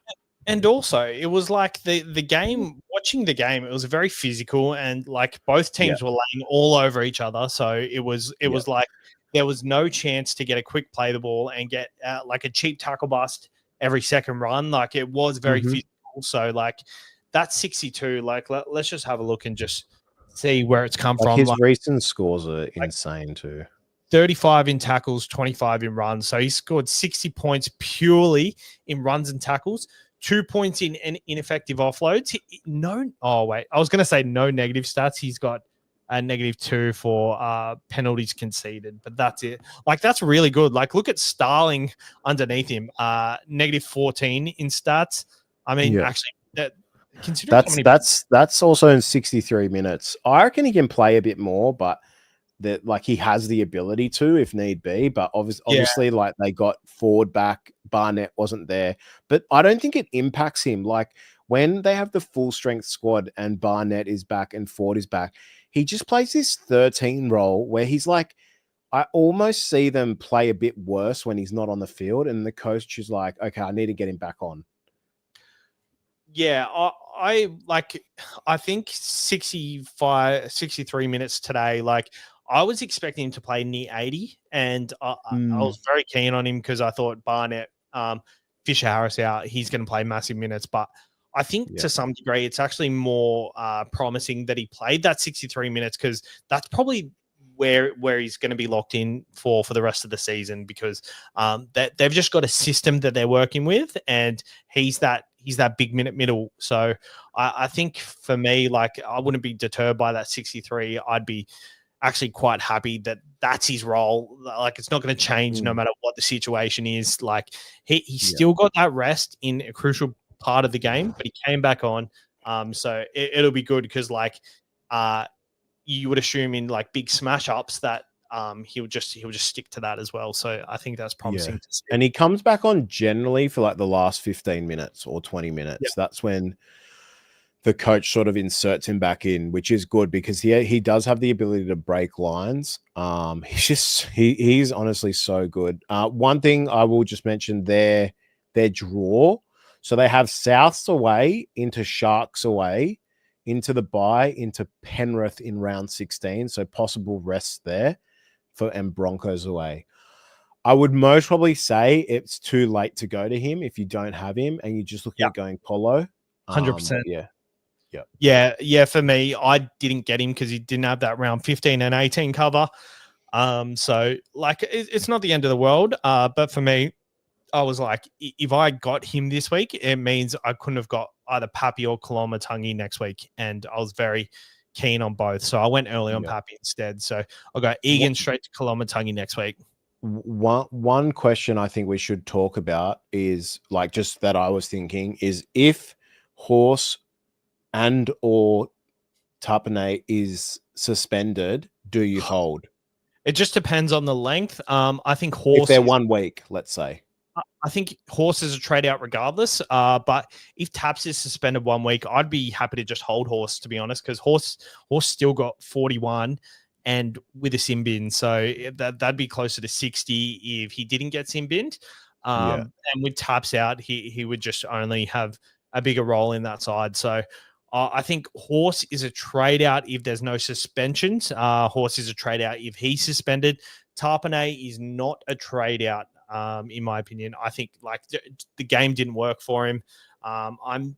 And also, it was like the game, watching the game, it was very physical and like both teams were laying all over each other. So it was like there was no chance to get a quick play the ball and get like a cheap tackle bust every second run. Like it was very physical. So like that's 62. Like let's just have a look and just see where it's come from. His recent scores are insane too. 35 in tackles, 25 in runs. So he scored 60 points purely in runs and tackles. 2 points in ineffective offloads. I was going to say no negative stats. He's got a -2 for penalties conceded, but that's it. Like, that's really good. Like, look at Starling underneath him, -14 in stats. I mean, actually, that's also in 63 minutes. I reckon he can play a bit more, but that like he has the ability to if need be, but obviously like they got Ford back, Barnett wasn't there, but I don't think it impacts him. Like when they have the full strength squad and Barnett is back and Ford is back, he just plays this 13 role where he's like, I almost see them play a bit worse when he's not on the field, and the coach is like, okay, I need to get him back on. Yeah, I think 63 minutes today, like I was expecting him to play near 80, and I was very keen on him because I thought Barnett, Fisher Harris out, he's going to play massive minutes. But I think to some degree, it's actually more promising that he played that 63 minutes because that's probably where he's going to be locked in for the rest of the season because they've just got a system that they're working with, and he's that big minute middle. So I think for me, like I wouldn't be deterred by that 63. I'd be actually quite happy that that's his role. Like it's not going to change no matter what the situation is. Like he still got that rest in a crucial part of the game, but he came back on. So it'll be good because like you would assume in like big smash ups that he'll just stick to that as well. So I think that's promising to see. And he comes back on generally for like the last 15 minutes or 20 minutes. That's when the coach sort of inserts him back in, which is good because he does have the ability to break lines. He's honestly so good. One thing I will just mention their draw. So they have Souths away, into Sharks away, into the bye, into Penrith in round 16. So possible rests there and Broncos away. I would most probably say it's too late to go to him if you don't have him and you're just looking at going Polo. 100%. Yeah. For me, I didn't get him because he didn't have that round 15 and 18 cover. So like it's not the end of the world. But for me, I was like, if I got him this week, it means I couldn't have got either Pappy or Koloamatangi next week. And I was very keen on both. So I went early on Pappy instead. So I'll go Egan straight to Koloamatangi next week. One question I think we should talk about is like just that I was thinking is if Horse and or Tapane is suspended, do you hold? It just depends on the length. I think Horse... If they're 1 week, let's say. I think Horse is a trade out regardless. But if Taps is suspended 1 week, I'd be happy to just hold Horse, to be honest, because Horse still got 41 and with a sin bin. So that'd be closer to 60 if he didn't get sin binned. And with Taps out, he would just only have a bigger role in that side. So I think Horse is a trade out if there's no suspensions. Horse is a trade out if he's suspended. Tapane is not a trade out, in my opinion. I think like the game didn't work for him. I'm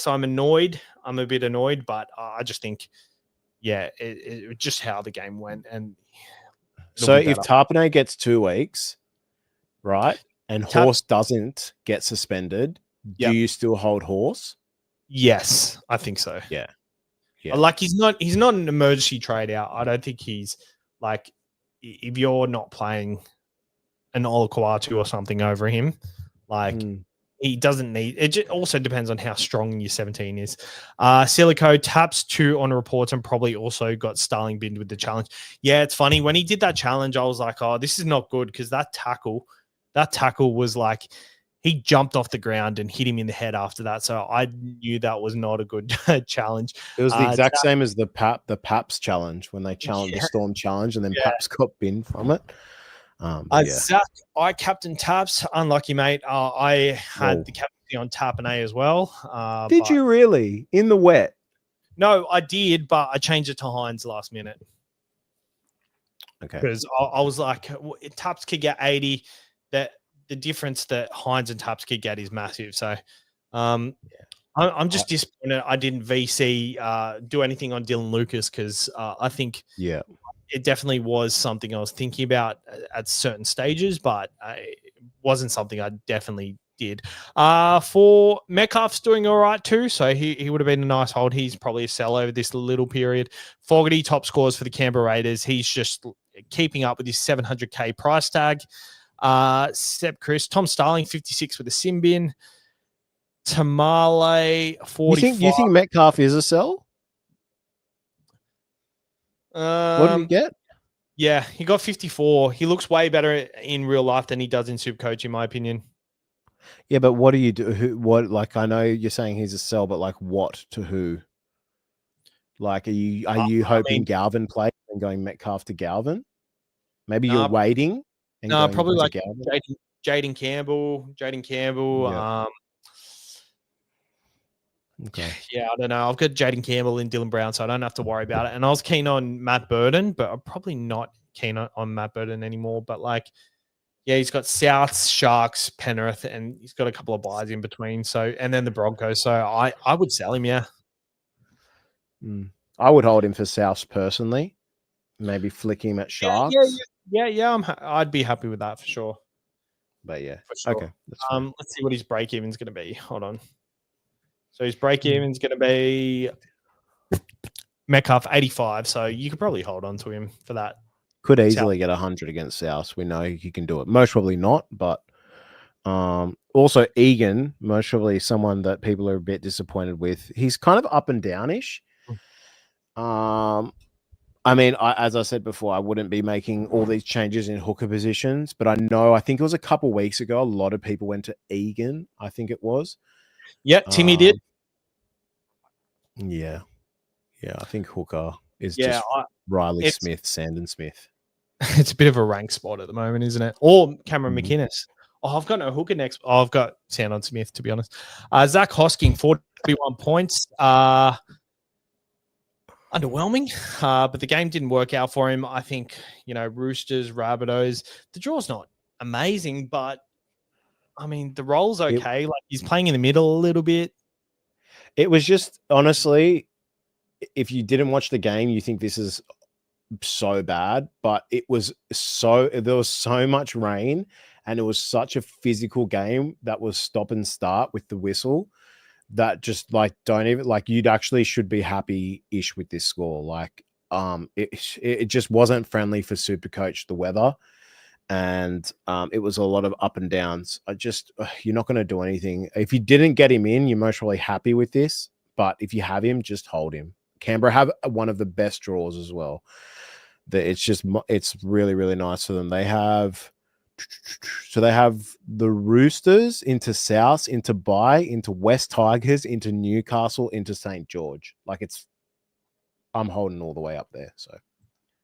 annoyed. I'm a bit annoyed, but I just think, it just how the game went. And so if Tapane gets 2 weeks, right, and Horse doesn't get suspended, do you still hold Horse? Yes, I think so. Yeah. Yeah. Like he's not an emergency trade out. I don't think he's like if you're not playing an Olukwatu or something over him, like he doesn't need it. Just also depends on how strong your 17 is. Silico taps 2 on reports and probably also got Starling binned with the challenge. Yeah, it's funny when he did that challenge. I was like, oh, this is not good because that tackle was like he jumped off the ground and hit him in the head after that. So I knew that was not a good challenge. It was the exact same as the Paps challenge when they challenged the Storm challenge, and then Paps got binned from it. Zach, I captain Taps. Unlucky, mate. I had the captaincy on Tap and A as well. Did you really? In the wet? No, I did, but I changed it to Hines last minute. Okay. Because I was like, Taps could get 80. That the difference that Hines and Taps could get is massive. So I'm just disappointed I didn't VC do anything on Dylan Lucas because I think it definitely was something I was thinking about at certain stages, but it wasn't something I definitely did. For Metcalf's doing all right too, so he would have been a nice hold. He's probably a sell over this little period. Fogarty, top scores for the Canberra Raiders. He's just keeping up with his 700K price tag. Seb Chris, Tom Starling, 56 with a sim bin. Tamale, 45. You think Metcalf is a sell? What did he get? Yeah, he got 54. He looks way better in real life than he does in SuperCoach, in my opinion. Yeah, but what do you do? What, like, I know you're saying he's a sell, but like what to who? Like, are you hoping Galvin plays and going Metcalf to Galvin? Maybe you're waiting. No, probably like Jaden Campbell. Yeah. Okay. Yeah, I don't know. I've got Jaden Campbell and Dylan Brown, so I don't have to worry about it. And I was keen on Matt Burden, but I'm probably not keen on Matt Burden anymore. But like, yeah, he's got Souths, Sharks, Penrith, and he's got a couple of buys in between. So, and then the Broncos. So I would sell him. Yeah. I would hold him for Souths personally. Maybe flick him at Sharks. Yeah. I'd be happy with that for sure. But yeah, sure. Okay. Let's see what his break even's going to be. Hold on. So his break even's going to be Metcalf 85. So you could probably hold on to him for that. Could easily get 100 against South. We know he can do it. Most probably not, but also Egan, most probably someone that people are a bit disappointed with. He's kind of up and downish. I mean, as I said before, I wouldn't be making all these changes in hooker positions, but I think it was a couple weeks ago, a lot of people went to Egan, I think it was. Yeah, Timmy did. Yeah, I think hooker is just Riley Smith, Sandon Smith. It's a bit of a rank spot at the moment, isn't it? Or Cameron McInnes. Oh, I've got no hooker next. Oh, I've got Sandon Smith, to be honest. Zach Hosking, 41 points. Underwhelming, but the game didn't work out for him. I think, Roosters, Rabbitohs, the draw's not amazing, but I mean, the role's okay. Like he's playing in the middle a little bit. It was just, honestly, if you didn't watch the game, you think this is so bad, but there was so much rain and it was such a physical game that was stop and start with the whistle that just you'd actually should be happy-ish with this score. Like, it just wasn't friendly for SuperCoach, the weather. And it was a lot of up and downs. You're not going to do anything. If you didn't get him in, you're most probably happy with this. But if you have him, just hold him. Canberra have one of the best draws as well. It's really, really nice for them. They have the Roosters into South, into into West Tigers, into Newcastle, into St. George. I'm holding all the way up there. So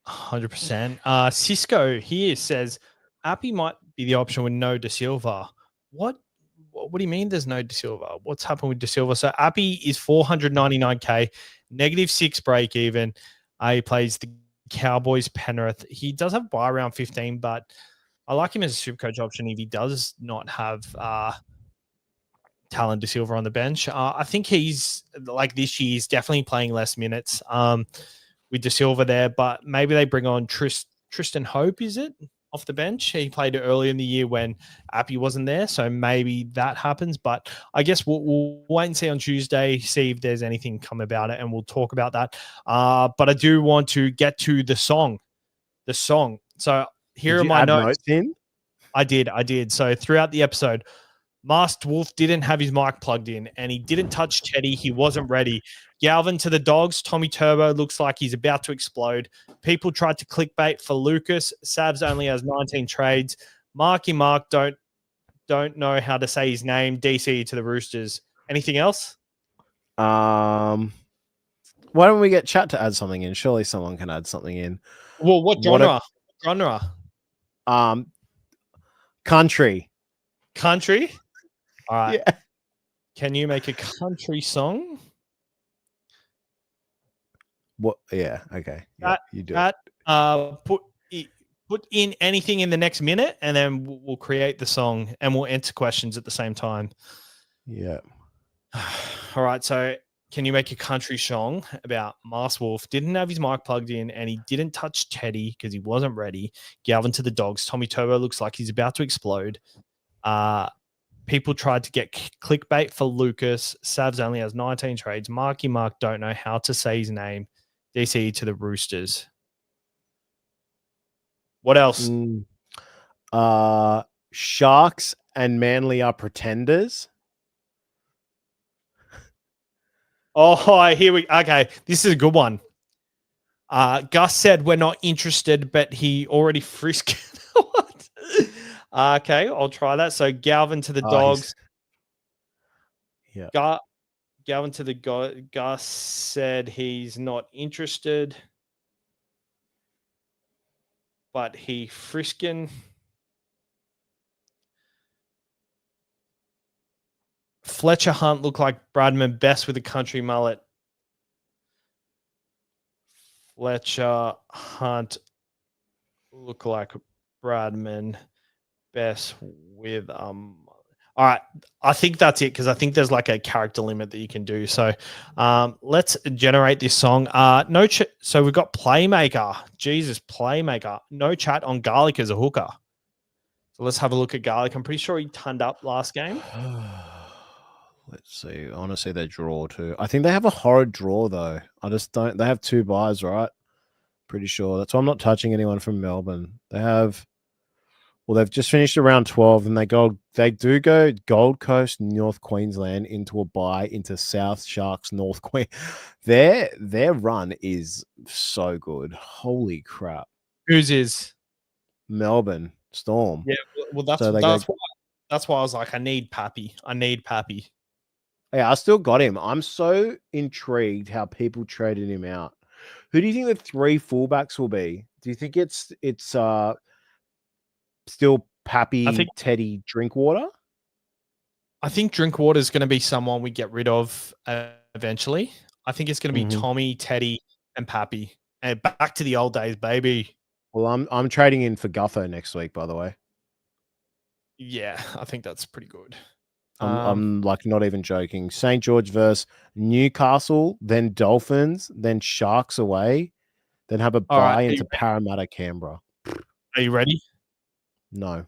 100%. Cisco here says Appy might be the option with no De Silva. What do you mean there's no De Silva? What's happened with De Silva? So Appy is 499K, -6 break even. He plays the Cowboys, Penrith. He does have buy around 15, but I like him as a SuperCoach option if he does not have Talon De Silva on the bench. I think he's like this year, he's definitely playing less minutes with De Silva there, but maybe they bring on Tristan Hope, is it? off the bench. He played early in the year when Appy wasn't there, so maybe that happens. But I guess we'll wait and see on Tuesday, see if there's anything come about it, and we'll talk about that. But I do want to get to the song. The song. So here are my notes. In? I did. So throughout the episode, Masked Wolf didn't have his mic plugged in, and he didn't touch Teddy. He wasn't ready. Galvin to the Dogs. Tommy Turbo looks like he's about to explode. People tried to clickbait for Lucas. Savs only has 19 trades. Marky Mark don't know how to say his name. DC to the Roosters. Anything else? Why don't we get chat to add something in? Surely someone can add something in. Well, what genre? Country. Country? All right. Yeah. Can you make a country song? What? Yeah. Okay. Yeah, you do. Put in anything in the next minute, and then we'll create the song, and we'll answer questions at the same time. Yeah. All right. So, can you make a country song about Masked Wolf didn't have his mic plugged in, and he didn't touch Teddy because he wasn't ready? Galvin to the Dogs. Tommy Turbo looks like he's about to explode. People tried to get clickbait for Lucas. Savs only has 19 trades. Marky Mark don't know how to say his name. DC to the Roosters. What else? Sharks and Manly are pretenders. Oh, here we. Okay, this is a good one. Gus said we're not interested, but he already frisked. What? Okay, I'll try that. So Galvin to the Dogs. Yeah. Galvin to the Gus said he's not interested, but he friskin. Fletcher Hunt looked like Bradman best with a country mullet. Fletcher Hunt look like Bradman best with all right, I think that's it, because I think there's like a character limit that you can do. So let's generate this song. So we've got Playmaker. Jesus, Playmaker. No chat on Garlic as a hooker. So let's have a look at Garlic. I'm pretty sure he turned up last game. Let's see. I want to see their draw too. I think they have a horrid draw though. I just don't. They have 2 buys, right? Pretty sure. That's why I'm not touching anyone from Melbourne. They have. Well, they've just finished around 12, and they do go Gold Coast, North Queensland into a bye into South Sharks, North Queen. Their run is so good. Holy crap! Whose is Melbourne Storm? Yeah, well that's why I was like, I need Pappy. Yeah, I still got him. I'm so intrigued how people traded him out. Who do you think the 3 fullbacks will be? Do you think it's still Pappy, Teddy, Drinkwater? I think Drinkwater is going to be someone we get rid of eventually. I think it's going to be Tommy, Teddy, and Pappy, and back to the old days, baby. Well, I'm trading in for Gutho next week, by the way. Yeah, I think that's pretty good. I'm like not even joking. St. George versus Newcastle, then Dolphins, then Sharks away, then have a bye into Parramatta, Canberra. Are you ready? No.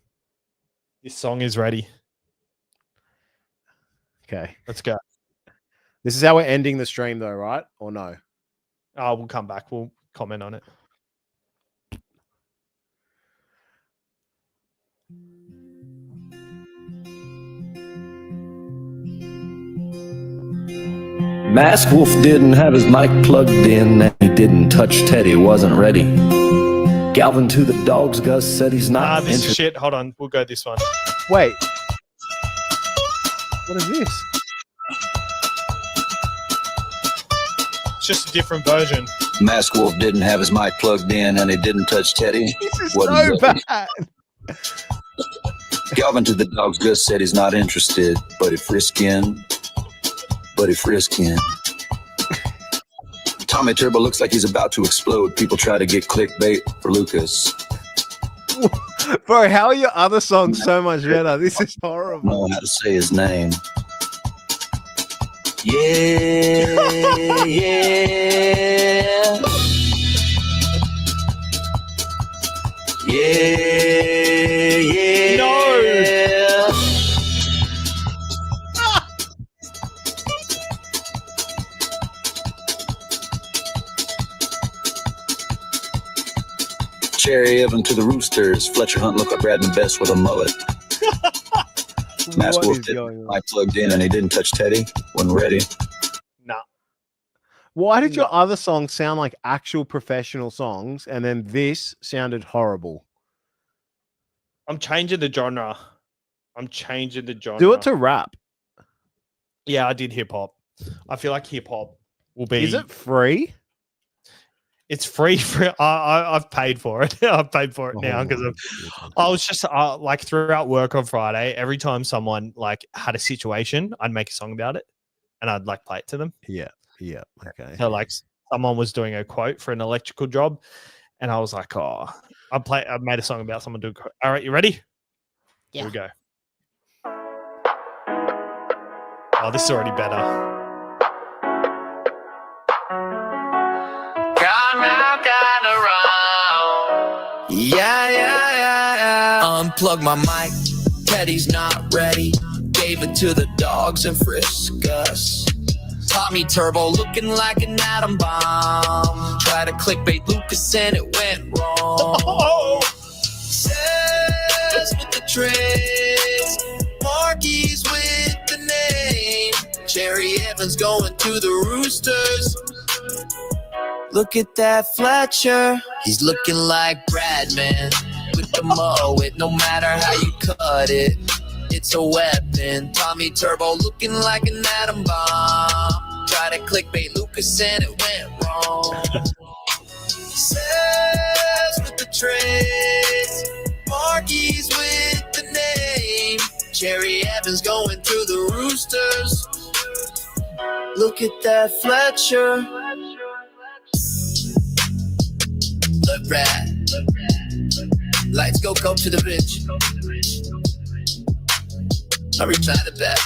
This song is ready. Okay. Let's go. This is how we're ending the stream though, right? Or no? Oh, we'll come back. We'll comment on it. Masked Wolf didn't have his mic plugged in, and he didn't touch Teddy, wasn't ready. Galvin to the Dogs, Gus said he's not. This is shit. Hold on. We'll go this one. Wait. What is this? It's just a different version. Masked Wolf didn't have his mic plugged in, and he didn't touch Teddy. This is so bad. Galvin to the Dogs, Gus said he's not interested, but he friskin. Tommy Turbo looks like he's about to explode. People try to get clickbait for Lucas. Bro, how are your other songs so much better? This is horrible. Know how to say his name. Yeah, yeah. Yeah, yeah. No. Cherry Evan to the Roosters. Fletcher Hunt looked like Bradman Best with a mullet. Mass What Wolf is did. going on? I plugged in and he didn't touch Teddy. Wasn't ready. Nah. Why did your No. other songs sound like actual professional songs, and then this sounded horrible? I'm changing the genre. Do it to rap. Yeah, I did hip hop. I feel like hip hop will be. Is it free? It's free for. I've paid for it. I've paid for it now Oh because my of. goodness. I was just like throughout work on Friday. Every time someone like had a situation, I'd make a song about it, and I'd like play it to them. Yeah. Okay. So like someone was doing a quote for an electrical job, and I was like, oh, I made a song about someone doing. All right, you ready? Here we go. Oh, this is already better. Yeah. Unplug my mic. Teddy's not ready. Gave it to the dogs and Friskus. Tommy Turbo looking like an atom bomb. Tried to clickbait Lucas and it went wrong. Says with the tricks. Marky's with the name. Cherry Evans going to the Roosters. Look at that Fletcher. He's looking like Bradman with the mullet. No matter how you cut it, it's a weapon. Tommy Turbo looking like an atom bomb. Try to clickbait Lucas and it went wrong. Says with the tricks. Marky's with the name. Cherry Evans going to the Roosters. Look at that Fletcher. Look rat. Lights go to the bitch. I retire the bat.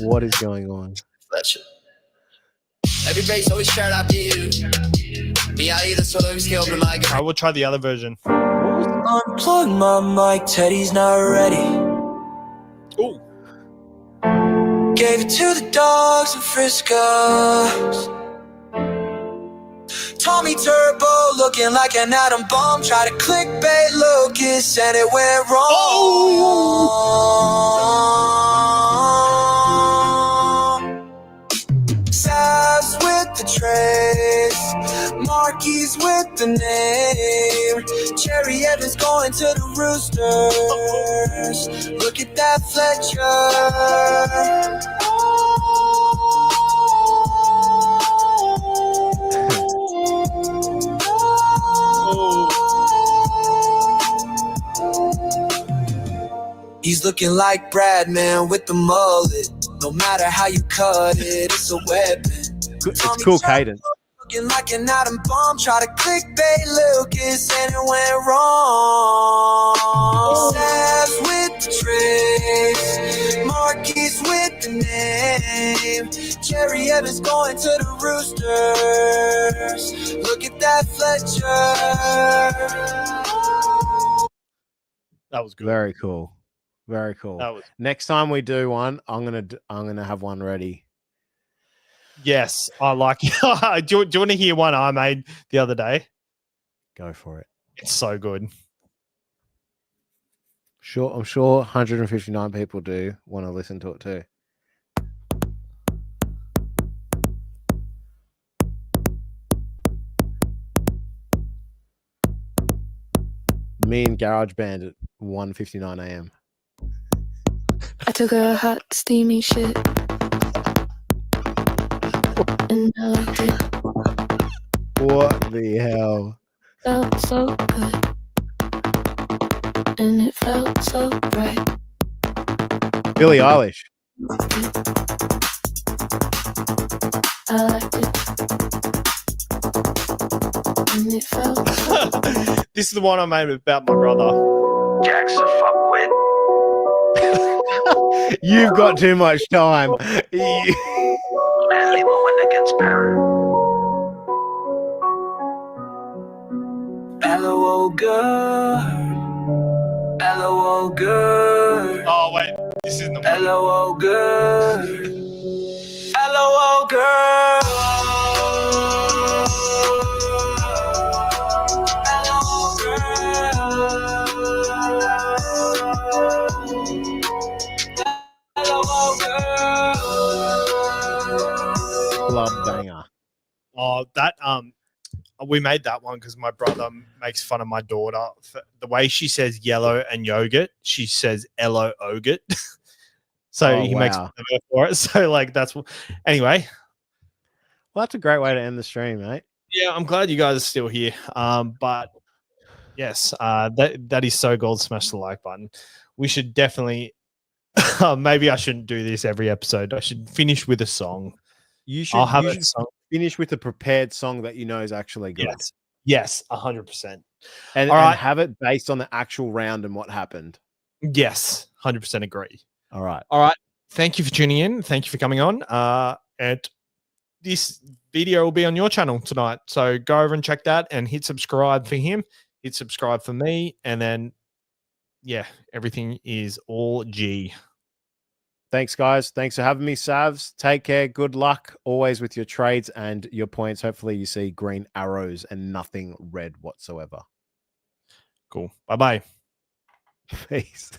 What is going on? Fletcher. Every base always shout out to you. Me, I either solo skill but my I will try the other version. unplug my mic, Teddy's not ready. Ooh. Gave it to the dogs and Friskus. Tommy Turbo looking like an atom bomb. Try to clickbait Lucas and it went wrong. Savs with the trace. Marky's with the name. Cherry Evans going to the Roosters. Look at that Fletcher. He's looking like Bradman with the mullet. No matter how you cut it, it's a weapon. It's cool cadence. Looking like an atom bomb. Try to clickbait Lucas and it went wrong. Savs with the trace. Marky's with the name. Cherry Evans going to the Roosters. Look at that Fletcher. That was good. Very cool. Very cool. That was Next time we do one, I'm gonna have one ready. yes. I like it. do you want to hear one I made the other day? Go for it. It's so good. Sure, I'm sure 159 people do want to listen to it too. Me and GarageBand at 1:59 a.m. I took a hot, steamy shit. And I liked it. What the hell? Felt so good. And it felt so right. Billie Eilish. I liked it. And it felt so This is the one I made about my brother. Jack's a fuckwit. You've got too much time. Manly woman against power. Bad LOL good. LOL good. Oh, wait. This isn't the one. LOL good. LOL girl. LOL girl. LOL girl. Club banger. Oh, that we made that one because my brother makes fun of my daughter for the way she says yellow and yogurt. She says "ello ogurt," so Oh, he makes wow. fun of her for it. So like that's anyway. Well, that's a great way to end the stream, mate. Yeah, I'm glad you guys are still here. But yes, that is so gold. Smash the like button. We should definitely. Maybe I shouldn't do this every episode. I should finish with a song. You should. I'll have You a should song. finish with a prepared song that you know is actually good. Yes, 100%. And, All and right. have it based on the actual round and what happened. Yes, 100% agree. All right. All right. Thank you for tuning in. Thank you for coming on. And this video will be on your channel tonight. So go over and check that and hit subscribe for him. Hit subscribe for me. And then, yeah, everything is all G. Thanks, guys. Thanks for having me, Savs. Take care. Good luck always with your trades and your points. Hopefully you see green arrows and nothing red whatsoever. Cool. Bye-bye. Peace.